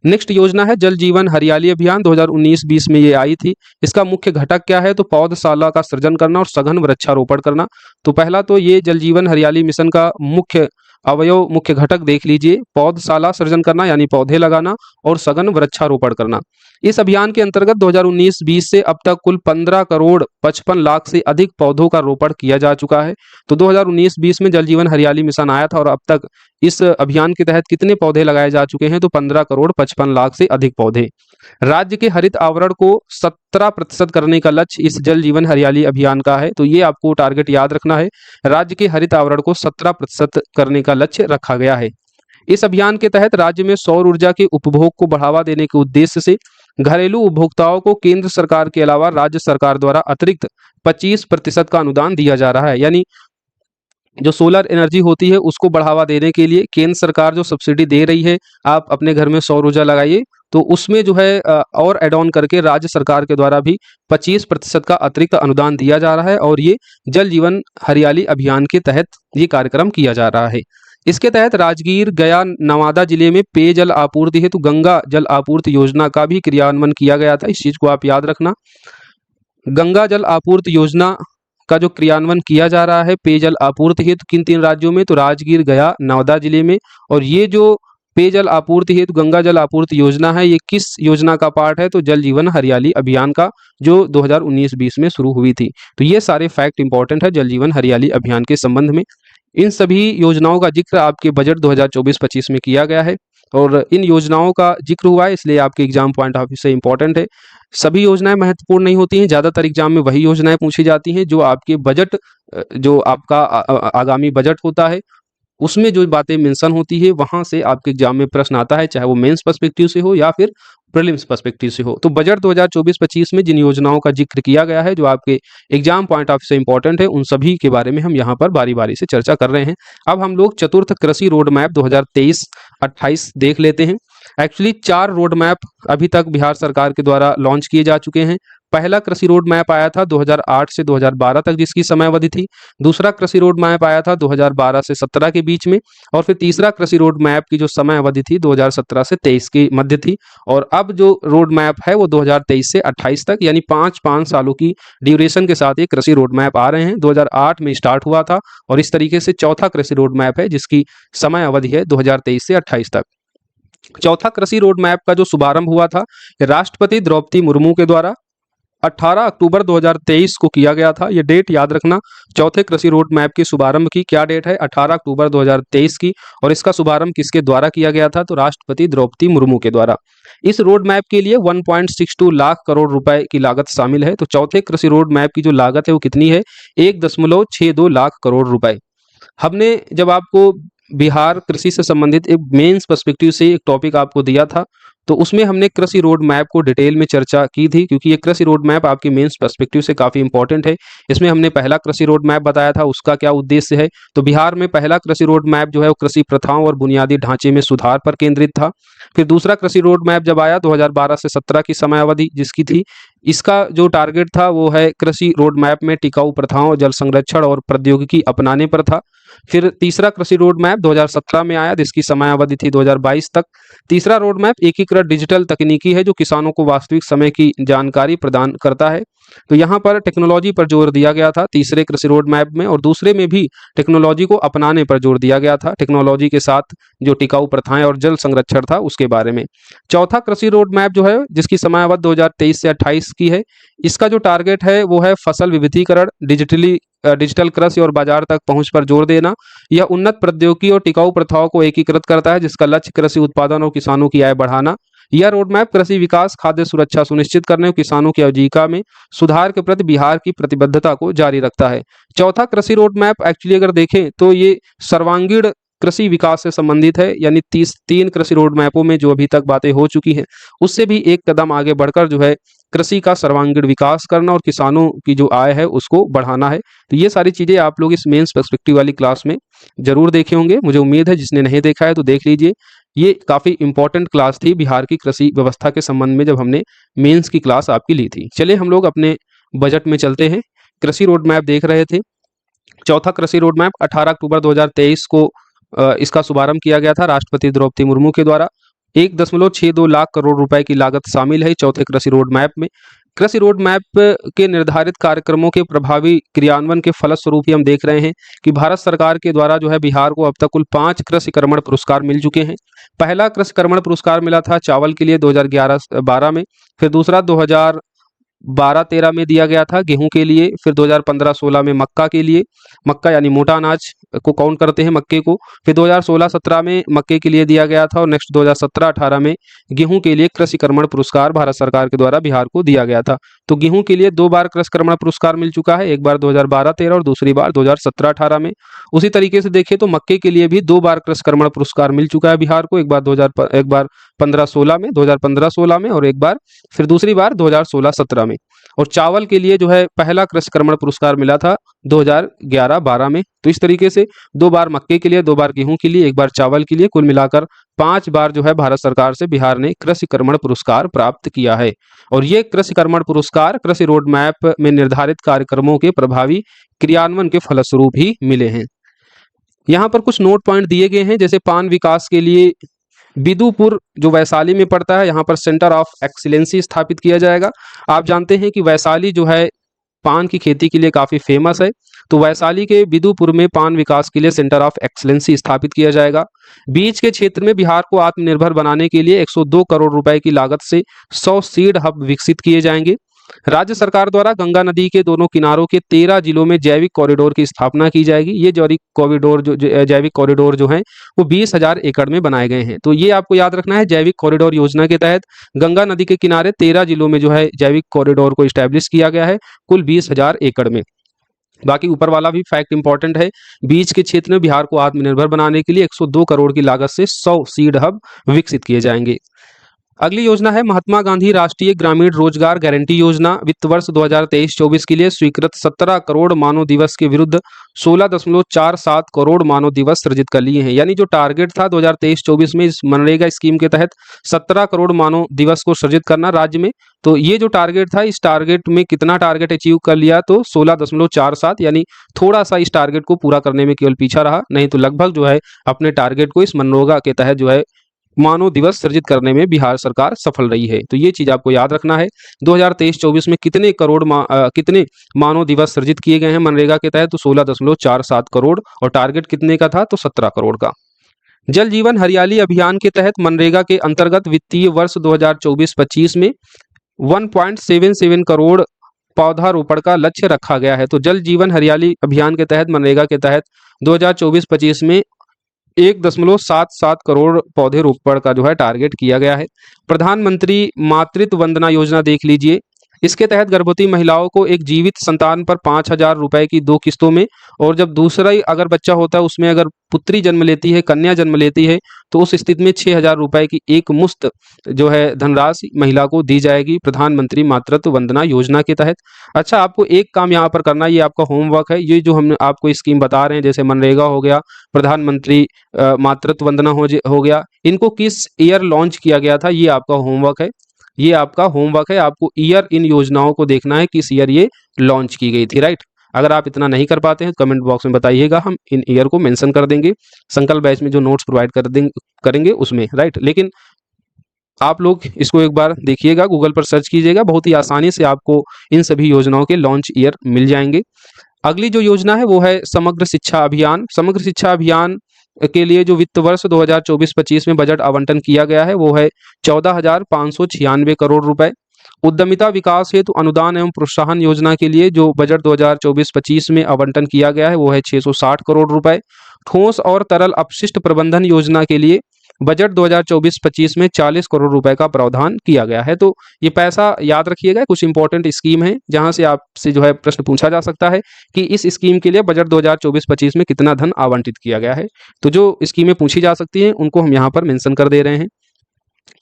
नेक्स्ट योजना है जल जीवन हरियाली अभियान, 2019-20 में ये आई थी। इसका मुख्य घटक क्या है, तो पौधशाला का सृजन करना और सघन वृक्षारोपण करना। तो पहला तो ये जल जीवन हरियाली मिशन का मुख्य अवयव, मुख्य घटक देख लीजिए, पौधशाला सृजन करना यानी पौधे लगाना और सघन वृक्षारोपण करना। इस अभियान के अंतर्गत 2019-20 से अब तक कुल 15 करोड़ 55 लाख से अधिक पौधों का रोपण किया जा चुका है। तो 2019-20 में जल जीवन हरियाली मिशन आया था और अब तक इस अभियान के तहत कितने पौधे लगाए जा चुके हैं, तो 15 करोड़ 55 लाख से अधिक पौधे। राज्य के हरित आवरण को 17% करने का लक्ष्य इस जल जीवन हरियाली अभियान का है। तो ये आपको टारगेट याद रखना है, राज्य के हरित आवरण को 17% करने का लक्ष्य रखा गया है। इस अभियान के तहत राज्य में सौर ऊर्जा के उपभोग को बढ़ावा देने के उद्देश्य से घरेलू उपभोक्ताओं को केंद्र सरकार के अलावा राज्य सरकार द्वारा अतिरिक्त 25% का अनुदान दिया जा रहा है। यानी जो सोलर एनर्जी होती है उसको बढ़ावा देने के लिए केंद्र सरकार जो सब्सिडी दे रही है, आप अपने घर में सौर ऊर्जा लगाइए, तो उसमें जो है और एड ऑन करके राज्य सरकार के द्वारा भी 25% का अतिरिक्त अनुदान दिया जा रहा है और ये जल जीवन हरियाली अभियान के तहत ये कार्यक्रम किया जा रहा है। इसके तहत राजगीर, गया, नवादा जिले में पेयजल आपूर्ति हेतु गंगा जल आपूर्ति योजना का भी क्रियान्वयन किया गया था। इस चीज को आप याद रखना, गंगा जल आपूर्ति योजना का जो क्रियान्वयन किया जा रहा है पेयजल आपूर्ति हेतु किन 3 राज्यों में, तो राजगीर, गया, नवादा जिले में। और ये जो पेयजल आपूर्ति हेतु गंगा जल आपूर्ति योजना है ये किस योजना का पार्ट है, तो जल जीवन हरियाली अभियान का, जो 2019-20 में शुरू हुई थी। तो ये सारे फैक्ट इंपॉर्टेंट है जल जीवन हरियाली अभियान के संबंध में। इन सभी योजनाओं का जिक्र आपके बजट 2024-25 में किया गया है और इन योजनाओं का जिक्र हुआ है इसलिए आपके एग्जाम पॉइंट ऑफ व्यू से इंपॉर्टेंट है। सभी योजनाएं महत्वपूर्ण नहीं होती हैं, ज़्यादातर एग्जाम में वही योजनाएं पूछी जाती हैं जो आपके बजट, जो आपका आगामी बजट होता है उसमें जो बातें मेंशन होती है वहां से आपके एग्जाम में प्रश्न आता है, चाहे वो मेंस पर्सपेक्टिव से हो या फिर प्रीलिम्स पर्सपेक्टिव से हो। तो बजट 2024-25 में जिन योजनाओं का जिक्र किया गया है जो आपके एग्जाम पॉइंट ऑफ से इंपॉर्टेंट है उन सभी के बारे में हम यहाँ पर बारी बारी से चर्चा कर रहे हैं। अब हम लोग चतुर्थ कृषि रोड मैप 2023-28 देख लेते हैं। एक्चुअली 4 रोड मैप अभी तक बिहार सरकार के द्वारा लॉन्च किए जा चुके हैं। पहला कृषि रोड मैप आया था 2008 से 2012 तक जिसकी समयावधि थी। दूसरा कृषि रोड मैप आया था 2012 से 17 के बीच में और फिर तीसरा कृषि रोड मैप की जो समयावधि थी 2017 से 23 के मध्य थी। और अब जो रोड मैप है वो 2023 से 28 तक यानी 5 सालों की ड्यूरेशन के साथ ये कृषि रोड मैप आ रहे हैं। 2008 में स्टार्ट हुआ था और इस तरीके से चौथा कृषि रोड मैप है जिसकी समय अवधि है 2023 से 28 तक। चौथा कृषि रोड मैप का जो शुभारंभ हुआ था राष्ट्रपति द्रौपदी मुर्मू के द्वारा 18 अक्टूबर 2023 को किया गया था। ये डेट याद रखना, चौथे कृषि रोड मैप के शुभारंभ की क्या डेट है, 18 अक्टूबर 2023 की। और इसका शुभारंभ किसके द्वारा किया गया था, तो राष्ट्रपति द्रौपदी मुर्मू के द्वारा। इस रोड मैप के लिए 1.62 लाख करोड़ रुपए की लागत शामिल है। तो चौथे कृषि रोड मैप की जो लागत है वो कितनी है, 1.62 लाख करोड़ रुपए। हमने जब आपको बिहार कृषि से संबंधित एक मेंस पर्सपेक्टिव से एक टॉपिक आपको दिया था तो उसमें हमने कृषि रोड मैप को डिटेल में चर्चा की थी क्योंकि ये कृषि रोड मैप आपके मेंस पर्सपेक्टिव से काफ़ी इंपॉर्टेंट है। इसमें हमने पहला कृषि रोड मैप बताया था, उसका क्या उद्देश्य है। तो बिहार में पहला कृषि रोड मैप जो है वो कृषि प्रथाओं और बुनियादी ढांचे में सुधार पर केंद्रित था। फिर दूसरा कृषि रोड मैप जब आया 2012 से 17 की समयावधि जिसकी थी, इसका जो टारगेट था वो है कृषि रोड मैप में टिकाऊ प्रथाओं, जल संरक्षण और प्रौद्योगिकी अपनाने पर था। फिर तीसरा कृषि रोड मैप 2017 में आया जिसकी समयावधि थी 2022 तक। तीसरा रोड मैप एकीकृत डिजिटल तकनीकी है जो किसानों को वास्तविक समय की जानकारी प्रदान करता है। तो यहाँ पर टेक्नोलॉजी पर जोर दिया गया था तीसरे कृषि रोड मैप में, और दूसरे में भी टेक्नोलॉजी को अपनाने पर जोर दिया गया था, टेक्नोलॉजी के साथ जो टिकाऊ प्रथाएं और जल संरक्षण था उसके बारे में। चौथा कृषि रोड मैप जो है जिसकी समयावधि 2023 से 28 की है, इसका जो टारगेट है वो है फसल विविधीकरण, डिजिटली डिजिटल कृषि और बाजार तक पहुंच पर जोर देना। यह उन्नत प्रौद्योगिकी और टिकाऊ प्रथाओं को एकीकृत करता है, जिसका लक्ष्य कृषि उत्पादन और किसानों की आय बढ़ाना। यह रोड मैप कृषि विकास, खाद्य सुरक्षा सुनिश्चित करने और किसानों की आजीविका में सुधार के प्रति बिहार की प्रतिबद्धता को जारी रखता है। चौथा कृषि रोड मैप एक्चुअली अगर देखें तो ये सर्वांगीण कृषि विकास से संबंधित है, यानी 3 कृषि रोड मैपों में जो अभी तक बातें हो चुकी हैं उससे भी एक कदम आगे बढ़कर जो है कृषि का सर्वांगीण विकास करना और किसानों की जो आय है उसको बढ़ाना है। तो ये सारी चीजें आप लोग इस मेंस पर्सपेक्टिव वाली क्लास में जरूर देखे होंगे, मुझे उम्मीद है जिसने नहीं देखा है तो देख लीजिए। ये काफी इंपॉर्टेंट क्लास थी बिहार की कृषि व्यवस्था के संबंध में जब हमने मेंस की क्लास आपकी ली थी। चलिए हम लोग अपने बजट में चलते हैं। कृषि रोड मैप देख रहे थे। चौथा कृषि रोड मैप 18 अक्टूबर 2023 को इसका शुभारंभ किया गया था राष्ट्रपति द्रौपदी मुर्मू के द्वारा। 1.62 लाख करोड़ रुपए की लागत शामिल है चौथे कृषि रोड मैप में। कृषि रोड मैप के निर्धारित कार्यक्रमों के प्रभावी क्रियान्वयन के फलस्वरूप ही हम देख रहे हैं कि भारत सरकार के द्वारा जो है बिहार को अब तक कुल 5 कृषि कर्मण पुरस्कार मिल चुके हैं। पहला कृषि कर्मण पुरस्कार मिला था चावल के लिए 2011-12 में, फिर दूसरा 2012-13 में दिया गया था गेहूं के लिए, फिर 2015-16 में मक्का के लिए, मक्का यानी मोटा अनाज को काउंट करते हैं मक्के को, फिर 2016-17 में मक्के के लिए दिया गया था और नेक्स्ट 2017-18 में गेहूं के लिए कृषि कर्मण पुरस्कार भारत सरकार के द्वारा बिहार को दिया गया था। तो गेहूं के लिए 2 बार कृषि कर्मण पुरस्कार मिल चुका है, एक बार 2012-13 और दूसरी बार 2017-18 में। उसी तरीके से देखिए तो मक्के के लिए भी 2 बार कृषि कर्मण पुरस्कार मिल चुका है बिहार को, एक बार 2015-16 में और एक बार फिर दूसरी बार 2016-17 में। और चावल के लिए जो है पहला कृषि कर्मण पुरस्कार मिला था 2011-12 में। तो इस तरीके से 2 बार मक्के के लिए, 2 बार गेहूं के लिए, एक बार चावल के लिए, कुल मिलाकर 5 बार जो है भारत सरकार से बिहार ने कृषि कर्मण पुरस्कार प्राप्त किया है। और ये कृषि कर्मण पुरस्कार कृषि रोड मैप में निर्धारित कार्यक्रमों के प्रभावी क्रियान्वयन के फलस्वरूप ही मिले हैं। यहाँ पर कुछ नोट पॉइंट दिए गए हैं, जैसे पान विकास के लिए बिदुपुर जो वैशाली में पड़ता है, यहाँ पर सेंटर ऑफ एक्सीलेंसी स्थापित किया जाएगा। आप जानते हैं कि वैशाली जो है पान की खेती के लिए काफी फेमस है, तो वैशाली के बिदुपुर में पान विकास के लिए सेंटर ऑफ एक्सीलेंसी स्थापित किया जाएगा। बीज के क्षेत्र में बिहार को आत्मनिर्भर बनाने के लिए 102 करोड़ रुपए की लागत से 100 सीड हब विकसित किए जाएंगे। राज्य सरकार द्वारा गंगा नदी के दोनों किनारों के 13 जिलों में जैविक कॉरिडोर की स्थापना की जाएगी। ये जैविक कॉरिडोर जो हैं वो 20,000 एकड़ में बनाए गए हैं। तो ये आपको याद रखना है, जैविक कॉरिडोर योजना के तहत गंगा नदी के किनारे 13 जिलों में जो है जैविक कॉरिडोर को स्टैब्लिश किया गया है, कुल 20,000 एकड़ में। बाकी ऊपर वाला भी फैक्ट इंपॉर्टेंट है, बीज के क्षेत्र में बिहार को आत्मनिर्भर बनाने के लिए 102 करोड़ की लागत से 100 सीड हब विकसित किए जाएंगे। अगली योजना है महात्मा गांधी राष्ट्रीय ग्रामीण रोजगार गारंटी योजना। वित्त वर्ष 2023-24 के लिए स्वीकृत 17 करोड़ मानव दिवस के विरुद्ध 16.47 करोड़ मानव दिवस सृजित कर लिए हैं। यानी जो टारगेट था 2023-24 में इस मनरेगा स्कीम के तहत 17 करोड़ मानव दिवस को सृजित करना राज्य में, तो ये जो टारगेट था इस टारगेट में कितना टारगेट अचीव कर लिया, तो 16.47, यानी थोड़ा सा इस टारगेट को पूरा करने में केवल पीछा रहा, नहीं तो लगभग जो है अपने टारगेट को इस मनरेगा के तहत जो है मानव दिवस सृजित करने में बिहार सरकार सफल रही है। तो ये चीज आपको याद रखना है, 2023-24 में कितने मानव दिवस सृजित किए गए हैं मनरेगा के तहत, तो 16.47 करोड़, और टारगेट कितने का था, तो 17 करोड़ का। जल जीवन हरियाली अभियान के तहत मनरेगा के अंतर्गत वित्तीय वर्ष 2024-25 में 1.77 करोड़ पौधारोपण का लक्ष्य रखा गया है। तो जल जीवन हरियाली अभियान के तहत मनरेगा के तहत 2024-25 में 1.77 करोड़ पौधे रोपण का जो है टारगेट किया गया है। प्रधानमंत्री मातृत्व वंदना योजना देख लीजिए, इसके तहत गर्भवती महिलाओं को एक जीवित संतान पर 5,000 रुपए की 2 किस्तों में, और जब दूसरा ही अगर बच्चा होता है उसमें अगर पुत्री जन्म लेती है, कन्या जन्म लेती है, तो उस स्थिति में 6,000 रुपए की एक मुश्त जो है धनराशि महिला को दी जाएगी प्रधानमंत्री मातृत्व वंदना योजना के तहत। अच्छा, आपको एक काम यहाँ पर करना है, ये आपका होमवर्क है, ये जो हम आपको स्कीम बता रहे हैं जैसे मनरेगा हो गया, प्रधानमंत्री मातृत्व वंदना हो गया, इनको किस ईयर लॉन्च किया गया था, ये आपका होमवर्क है। ये आपका होमवर्क है, आपको ईयर इन योजनाओं को देखना है किस ईयर ये लॉन्च की गई थी, राइट। अगर आप इतना नहीं कर पाते हैं कमेंट बॉक्स में बताइएगा, हम इन ईयर को मेंशन कर देंगे संकल्प बैच में जो नोट्स प्रोवाइड करेंगे उसमें, राइट। लेकिन आप लोग इसको एक बार देखिएगा, गूगल पर सर्च कीजिएगा, बहुत ही आसानी से आपको इन सभी योजनाओं के लॉन्च ईयर मिल जाएंगे। अगली जो योजना है वो है समग्र शिक्षा अभियान। समग्र शिक्षा अभियान के लिए जो वित्त वर्ष 2024-25 में बजट आवंटन किया गया है वो है 14,596 करोड़ रुपए। उद्यमिता विकास हेतु अनुदान एवं प्रोत्साहन योजना के लिए जो बजट 2024-25 में आवंटन किया गया है वो है 660 करोड़ रुपए। ठोस और तरल अपशिष्ट प्रबंधन योजना के लिए बजट 2024-25 में 40 करोड़ रुपए का प्रावधान किया गया है। तो ये पैसा याद रखिएगा, कुछ इंपॉर्टेंट स्कीम है जहां से आपसे जो है प्रश्न पूछा जा सकता है कि इस स्कीम के लिए बजट 2024-25 में कितना धन आवंटित किया गया है। तो जो स्कीमें पूछी जा सकती हैं उनको हम यहाँ पर मेंशन कर दे रहे हैं।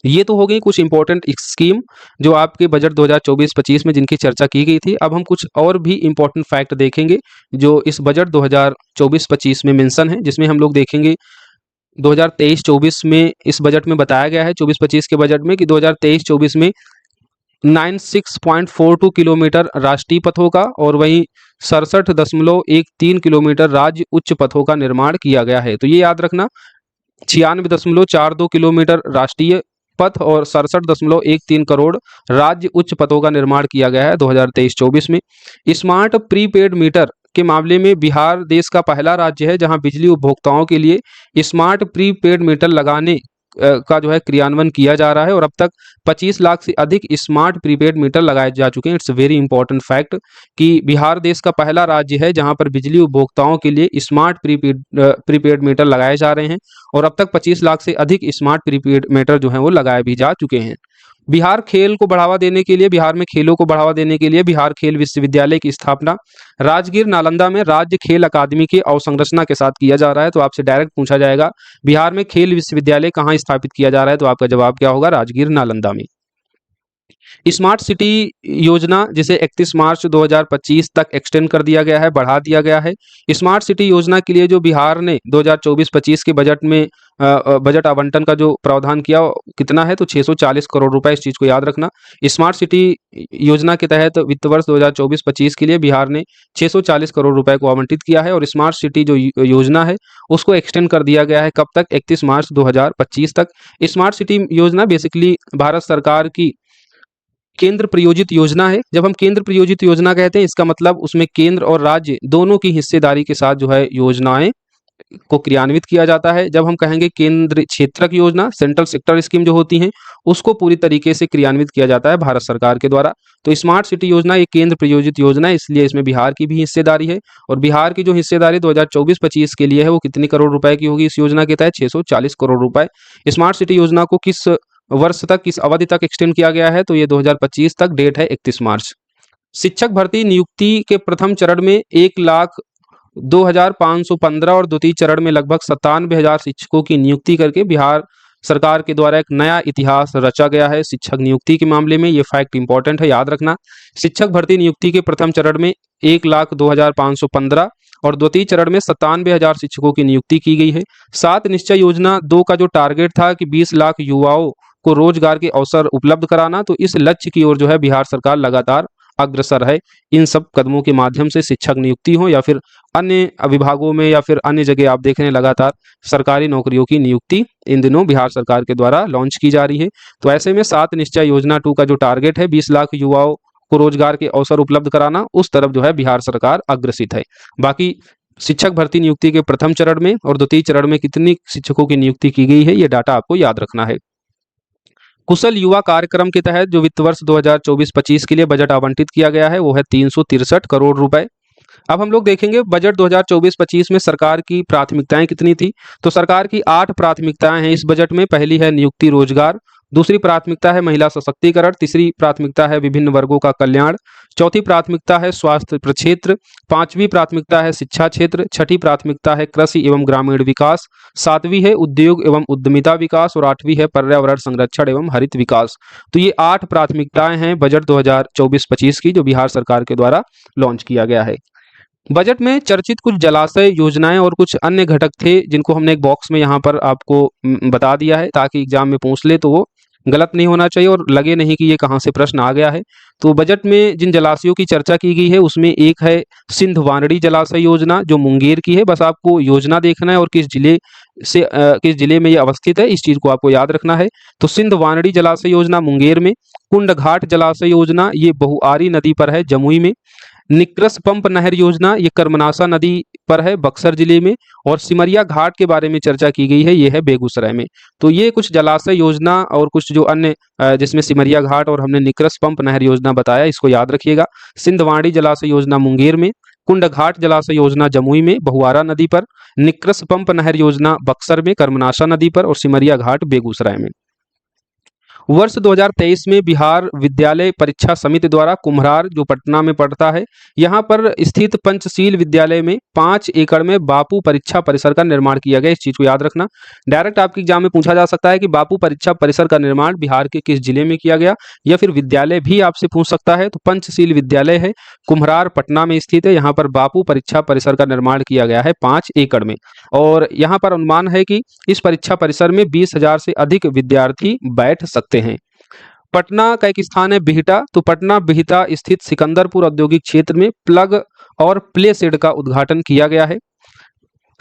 ये तो हो गई कुछ इंपॉर्टेंट स्कीम जो आपके बजट 2024-25 में जिनकी चर्चा की गई थी। अब हम कुछ और भी इंपॉर्टेंट फैक्ट देखेंगे जो इस बजट 2024-25 में मेंशन है, जिसमें हम लोग देखेंगे 2023-24 में इस बजट में बताया गया है 24-25 के बजट में कि 2023-24 में 96.42 किलोमीटर राष्ट्रीय पथों का और वहीं 67.13 किलोमीटर राज्य उच्च पथों का निर्माण किया गया है। तो ये याद रखना, 96.42 किलोमीटर राष्ट्रीय पथ और 67.13 करोड़ राज्य उच्च पथों का निर्माण किया गया है 2023-24 में। स्मार्ट प्रीपेड मीटर के मामले में बिहार देश का पहला राज्य है जहां बिजली उपभोक्ताओं के लिए स्मार्ट प्रीपेड मीटर लगाने का जो है क्रियान्वयन किया जा रहा है और अब तक 25 लाख से अधिक स्मार्ट प्रीपेड मीटर लगाए जा चुके हैं। इट्स वेरी इंपॉर्टेंट फैक्ट कि बिहार देश का पहला राज्य है जहां पर बिजली उपभोक्ताओं के लिए स्मार्ट प्रीपेड मीटर लगाए जा रहे हैं और अब तक 25 लाख से अधिक स्मार्ट प्रीपेड मीटर जो है वो लगाए भी जा चुके हैं। बिहार खेल को बढ़ावा देने के लिए, बिहार में खेलों को बढ़ावा देने के लिए बिहार खेल विश्वविद्यालय की स्थापना राजगीर नालंदा में राज्य खेल अकादमी की अवसंरचना के साथ किया जा रहा है। तो आपसे डायरेक्ट पूछा जाएगा बिहार में खेल विश्वविद्यालय कहाँ स्थापित किया जा रहा है, तो आपका जवाब क्या होगा? राजगीर नालंदा में। स्मार्ट सिटी योजना जिसे 31 मार्च 2025 तक एक्सटेंड कर दिया गया है, बढ़ा दिया गया है। स्मार्ट सिटी योजना के लिए जो बिहार ने 2024-25 के बजट में बजट आवंटन का जो प्रावधान किया कितना है, तो 640 करोड़ रुपए। इस चीज़ को याद रखना। स्मार्ट सिटी योजना के तहत वित्त वर्ष 2024-25 के लिए बिहार ने 640 करोड़ रुपए को आवंटित किया है और स्मार्ट सिटी जो योजना है उसको एक्सटेंड कर दिया गया है कब तक? 31 मार्च 2025 तक। स्मार्ट सिटी योजना बेसिकली भारत सरकार की केंद्र प्रायोजित योजना है। जब हम केंद्र प्रायोजित योजना कहते हैं इसका मतलब उसमें केंद्र और राज्य दोनों की हिस्सेदारी के साथ जो है योजनाएं को क्रियान्वित किया जाता है। जब हम कहेंगे केंद्र क्षेत्रक योजना, सेंट्रल सेक्टर स्कीम जो होती हैं उसको पूरी तरीके से क्रियान्वित किया जाता है भारत सरकार के द्वारा। तो स्मार्ट सिटी योजना ये केंद्र प्रायोजित योजना है, इसलिए इसमें बिहार की भी हिस्सेदारी है और बिहार की जो हिस्सेदारी 2024-25 के लिए है वो कितनी करोड़ रुपए की होगी? इस योजना के तहत 640 करोड़ रुपए। स्मार्ट सिटी योजना को किस वर्ष तक, किस अवधि तक एक्सटेंड किया गया है? तो ये 2025 तक, डेट है 31 मार्च। शिक्षक भर्ती नियुक्ति के प्रथम चरण में 1,02,515 और द्वितीय चरण में लगभग 97,000 शिक्षकों की नियुक्ति करके बिहार सरकार के द्वारा एक नया इतिहास रचा गया है शिक्षक नियुक्ति के मामले में। ये फैक्ट इंपॉर्टेंट है, याद रखना। शिक्षक भर्ती नियुक्ति के प्रथम चरण में 1,02,515 और द्वितीय चरण में 97,000 शिक्षकों की नियुक्ति की गई है। 7 निश्चय योजना 2 का जो टारगेट था कि 20 लाख युवाओं को रोजगार के अवसर उपलब्ध कराना, तो इस लक्ष्य की ओर जो है बिहार सरकार लगातार अग्रसर है। इन सब कदमों के माध्यम से शिक्षक नियुक्ति हो या फिर अन्य विभागों में या फिर अन्य जगह आप देख रहे हैं लगातार सरकारी नौकरियों की नियुक्ति इन दिनों बिहार सरकार के द्वारा लॉन्च की जा रही है। तो ऐसे में 7 निश्चय योजना 2 का जो टारगेट है 20 लाख युवाओं को रोजगार के अवसर उपलब्ध कराना, उस तरफ जो है बिहार सरकार अग्रसित है। बाकी शिक्षक भर्ती नियुक्ति के प्रथम चरण में और द्वितीय चरण में कितनी शिक्षकों की नियुक्ति की गई है, ये डाटा आपको याद रखना है। कुशल युवा कार्यक्रम के तहत जो वित्त वर्ष 2024-25 के लिए बजट आवंटित किया गया है वो है 363 करोड़ रुपए। अब हम लोग देखेंगे बजट 2024-25 में सरकार की प्राथमिकताएं कितनी थी। तो सरकार की 8 प्राथमिकताएं हैं इस बजट में। पहली है नियुक्ति रोजगार, दूसरी प्राथमिकता है महिला सशक्तिकरण, तीसरी प्राथमिकता है विभिन्न वर्गों का कल्याण, चौथी प्राथमिकता है स्वास्थ्य प्रक्षेत्र, पांचवी प्राथमिकता है शिक्षा क्षेत्र, छठी प्राथमिकता है कृषि एवं ग्रामीण विकास, सातवीं है उद्योग एवं उद्यमिता विकास और आठवीं है पर्यावरण संरक्षण एवं हरित विकास। तो ये 8 प्राथमिकताएं हैं बजट 2024-25 की जो बिहार सरकार के द्वारा लॉन्च किया गया है। बजट में चर्चित कुछ जलाशय योजनाएं और कुछ अन्य घटक थे जिनको हमने एक बॉक्स में यहाँ पर आपको बता दिया है ताकि एग्जाम में पूछ ले तो वो गलत नहीं होना चाहिए और लगे नहीं कि ये कहाँ से प्रश्न आ गया है। तो बजट में जिन जलाशयों की चर्चा की गई है उसमें एक है सिंध वानड़ी जलाशय योजना जो मुंगेर की है। बस आपको योजना देखना है और किस जिले में ये अवस्थित है, इस चीज को आपको याद रखना है। तो सिंध वानड़ी जलाशय योजना मुंगेर में। कुंड घाट जलाशय योजना ये बहुआरी नदी पर है जमुई में। निक्रस पंप नहर योजना ये कर्मनाशा नदी पर है बक्सर जिले में, और सिमरिया घाट के बारे में चर्चा की गई है, ये है बेगूसराय में। तो ये कुछ जलाशय योजना और कुछ जो अन्य जिसमें सिमरिया घाट और हमने निक्रस पंप नहर योजना बताया, इसको याद रखिएगा। सिंधवाड़ी जलाशय योजना मुंगेर में, कुंड घाट जलाशय योजना जमुई में बहुआरा नदी पर, निक्रस पंप नहर योजना बक्सर में कर्मनाशा नदी पर, और सिमरिया घाट बेगूसराय में। वर्ष 2023 में बिहार विद्यालय परीक्षा समिति द्वारा कुम्हरार जो पटना में पड़ता है, यहाँ पर स्थित पंचशील विद्यालय में 5 एकड़ में बापू परीक्षा परिसर का निर्माण किया गया। इस चीज को याद रखना, डायरेक्ट आपके एग्जाम में पूछा जा सकता है कि बापू परीक्षा परिसर का निर्माण बिहार के किस जिले में किया गया, या फिर विद्यालय भी आपसे पूछ सकता है। तो पंचशील विद्यालय है, कुम्हरार पटना में स्थित है, यहाँ पर बापू परीक्षा परिसर का निर्माण किया गया है 5 एकड़ में। और यहाँ पर अनुमान है कि इस परीक्षा परिसर में 20,000 से अधिक विद्यार्थी बैठ सकते हैं। पटना का एक स्थान है बिहटा, तो पटना बिहटा स्थित सिकंदरपुर औद्योगिक क्षेत्र में प्लग और प्ले शेड का उद्घाटन किया गया है।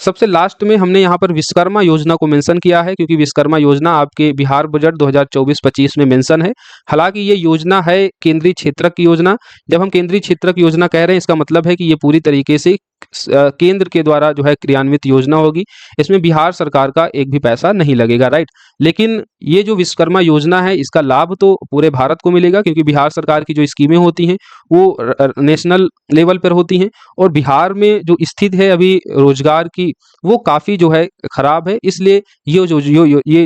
सबसे लास्ट में हमने यहाँ पर विश्वकर्मा योजना को मेंशन किया है, क्योंकि विश्वकर्मा योजना आपके बिहार बजट 2024-25 में मेंशन है। हालांकि ये योजना है केंद्रीय क्षेत्रक की योजना। जब हम केंद्रीय क्षेत्रक योजना कह रहे हैं, इसका मतलब है कि ये पूरी तरीके से केंद्र के द्वारा जो है क्रियान्वित योजना होगी, इसमें बिहार सरकार का एक भी पैसा नहीं लगेगा, राइट। लेकिन ये जो विश्वकर्मा योजना है, इसका लाभ तो पूरे भारत को मिलेगा, क्योंकि बिहार सरकार की जो स्कीमें होती हैं वो नेशनल लेवल पर होती हैं, और बिहार में जो स्थिति है अभी रोजगार की, वो काफ़ी जो है खराब है। इसलिए ये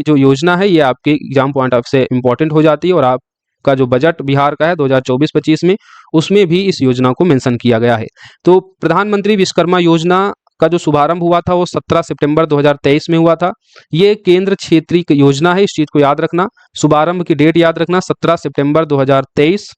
जो योजना है, ये आपके एग्जाम पॉइंट ऑफ से इम्पोर्टेंट हो जाती है, और आपका जो बजट बिहार का है 2024-25 में, उसमें भी इस योजना को मेंशन किया गया है। तो प्रधानमंत्री विश्वकर्मा योजना का जो शुभारंभ हुआ था वो 17 सितंबर 2023 में हुआ था। ये केंद्र क्षेत्रीय योजना है, इस चीज को याद रखना, शुभारंभ की डेट याद रखना 17 सितंबर 2023,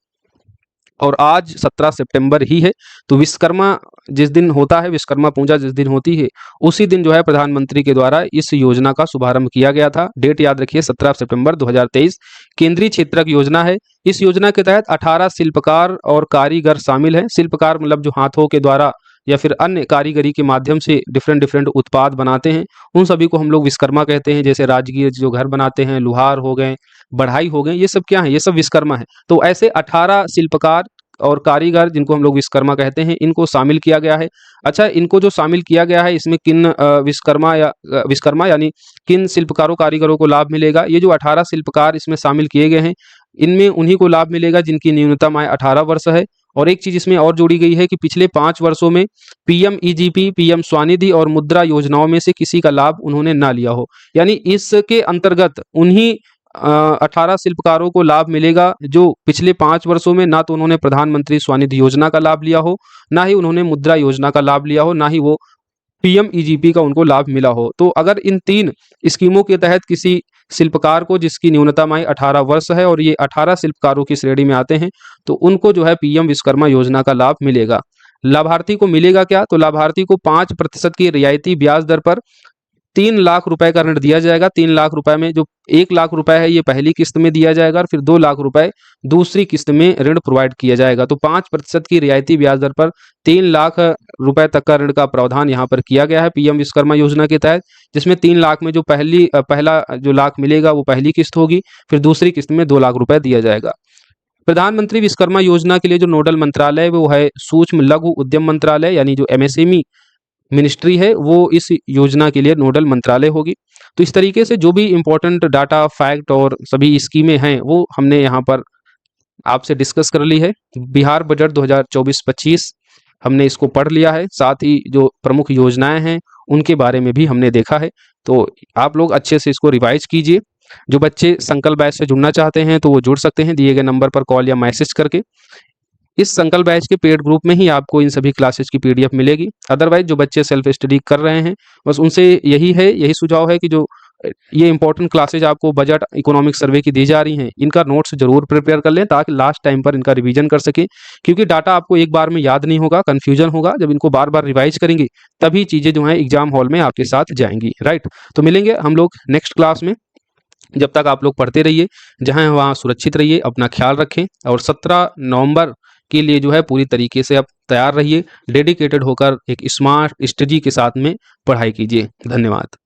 और आज 17 सितंबर ही है। तो विश्वकर्मा जिस दिन होता है, विश्वकर्मा पूजा जिस दिन होती है, उसी दिन जो है प्रधानमंत्री के द्वारा इस योजना का शुभारंभ किया गया था। डेट याद रखिए 17 सितंबर 2023। केंद्रीय क्षेत्रक योजना है। इस योजना के तहत 18 शिल्पकार और कारीगर शामिल हैं। शिल्पकार मतलब जो हाथों के द्वारा या फिर अन्य कारीगरी के माध्यम से डिफरेंट उत्पाद बनाते हैं, उन सभी को हम लोग विश्वकर्मा कहते हैं। जैसे राजगीर जो घर बनाते हैं, लुहार हो गए, बढ़ाई हो गए, ये सब क्या है, ये सब विश्वकर्मा है। तो ऐसे 18 शिल्पकार और कारीगर जिनको हम लोग विश्वकर्मा कहते हैं, इनको शामिल किया गया है। अच्छा, इनको जो शामिल किया गया है, इसमें किन विश्वकर्मा यानी किन शिल्पकारों कारीगरों को लाभ मिलेगा? ये जो 18 शिल्पकार इसमें शामिल किए गए हैं, इनमें उन्हीं को लाभ मिलेगा जिनकी न्यूनतम आय 18 वर्ष है। और एक चीज इसमें और जोड़ी गई है कि पिछले 5 वर्षों में PM-EGP, PM स्वनिधि और मुद्रा योजनाओं में से किसी का लाभ उन्होंने ना लिया हो। यानी इसके अंतर्गत उन्हीं 18 शिल्पकारों को लाभ मिलेगा जो पिछले 5 वर्षों में ना तो उन्होंने प्रधानमंत्री स्वनिधि योजना का लाभ लिया हो, ना ही उन्होंने मुद्रा योजना का लाभ लिया हो, ना ही वो PM-EGP का उनको लाभ मिला हो। तो अगर इन 3 स्कीमों के तहत किसी शिल्पकार को जिसकी न्यूनतम आय 18 वर्ष है और ये 18 शिल्पकारों की श्रेणी में आते हैं, तो उनको जो है PM विश्वकर्मा योजना का लाभ मिलेगा। लाभार्थी को मिलेगा क्या? तो लाभार्थी को 5% की रियायती ब्याज दर पर 3 लाख रुपए का ऋण दिया जाएगा। 3 लाख रुपए में जो 1 लाख रुपए है ये पहली किस्त में दिया जाएगा, और फिर 2 लाख रुपए दूसरी किस्त में ऋण प्रोवाइड किया जाएगा। तो 5% की रियायती ब्याज दर पर 3 लाख रुपए तक का ऋण का प्रावधान यहाँ पर किया गया है PM विश्वकर्मा योजना के तहत, जिसमें 3 लाख में जो पहला जो लाख मिलेगा वो पहली किस्त होगी, फिर दूसरी किस्त में 2 लाख रुपए दिया जाएगा। प्रधानमंत्री विश्वकर्मा योजना के लिए जो नोडल मंत्रालय है वो है सूक्ष्म लघु उद्यम मंत्रालय, यानी जो MSME मिनिस्ट्री है वो इस योजना के लिए नोडल मंत्रालय होगी। तो इस तरीके से जो भी इंपॉर्टेंट डाटा, फैक्ट और सभी स्कीमें हैं वो हमने यहाँ पर आपसे डिस्कस कर ली है। बिहार बजट 2024-25 हमने इसको पढ़ लिया है, साथ ही जो प्रमुख योजनाएं हैं उनके बारे में भी हमने देखा है। तो आप लोग अच्छे से इसको रिवाइज कीजिए। जो बच्चे संकल्प बैच से जुड़ना चाहते हैं तो वो जुड़ सकते हैं दिए गए नंबर पर कॉल या मैसेज करके। इस संकल्प बैच के पेड ग्रुप में ही आपको इन सभी क्लासेस की PDF मिलेगी। अदरवाइज जो बच्चे सेल्फ स्टडी कर रहे हैं, बस उनसे यही सुझाव है कि जो ये इंपॉर्टेंट क्लासेज आपको बजट इकोनॉमिक सर्वे की दी जा रही हैं, इनका नोट्स जरूर प्रिपेयर कर लें ताकि लास्ट टाइम पर इनका रिवीजन कर सकें। क्योंकि डाटा आपको एक बार में याद नहीं होगा, कन्फ्यूजन होगा। जब इनको बार बार रिवाइज करेंगे तभी चीज़ें जो हैं एग्जाम हॉल में आपके साथ जाएंगी, राइट। तो मिलेंगे हम लोग नेक्स्ट क्लास में। जब तक आप लोग पढ़ते रहिए, जहाँ वहाँ सुरक्षित रहिए, अपना ख्याल रखें, और 17 नवंबर के लिए जो है पूरी तरीके से आप तैयार रहिए। डेडिकेटेड होकर एक स्मार्ट स्ट्रेटजी के साथ में पढ़ाई कीजिए। धन्यवाद।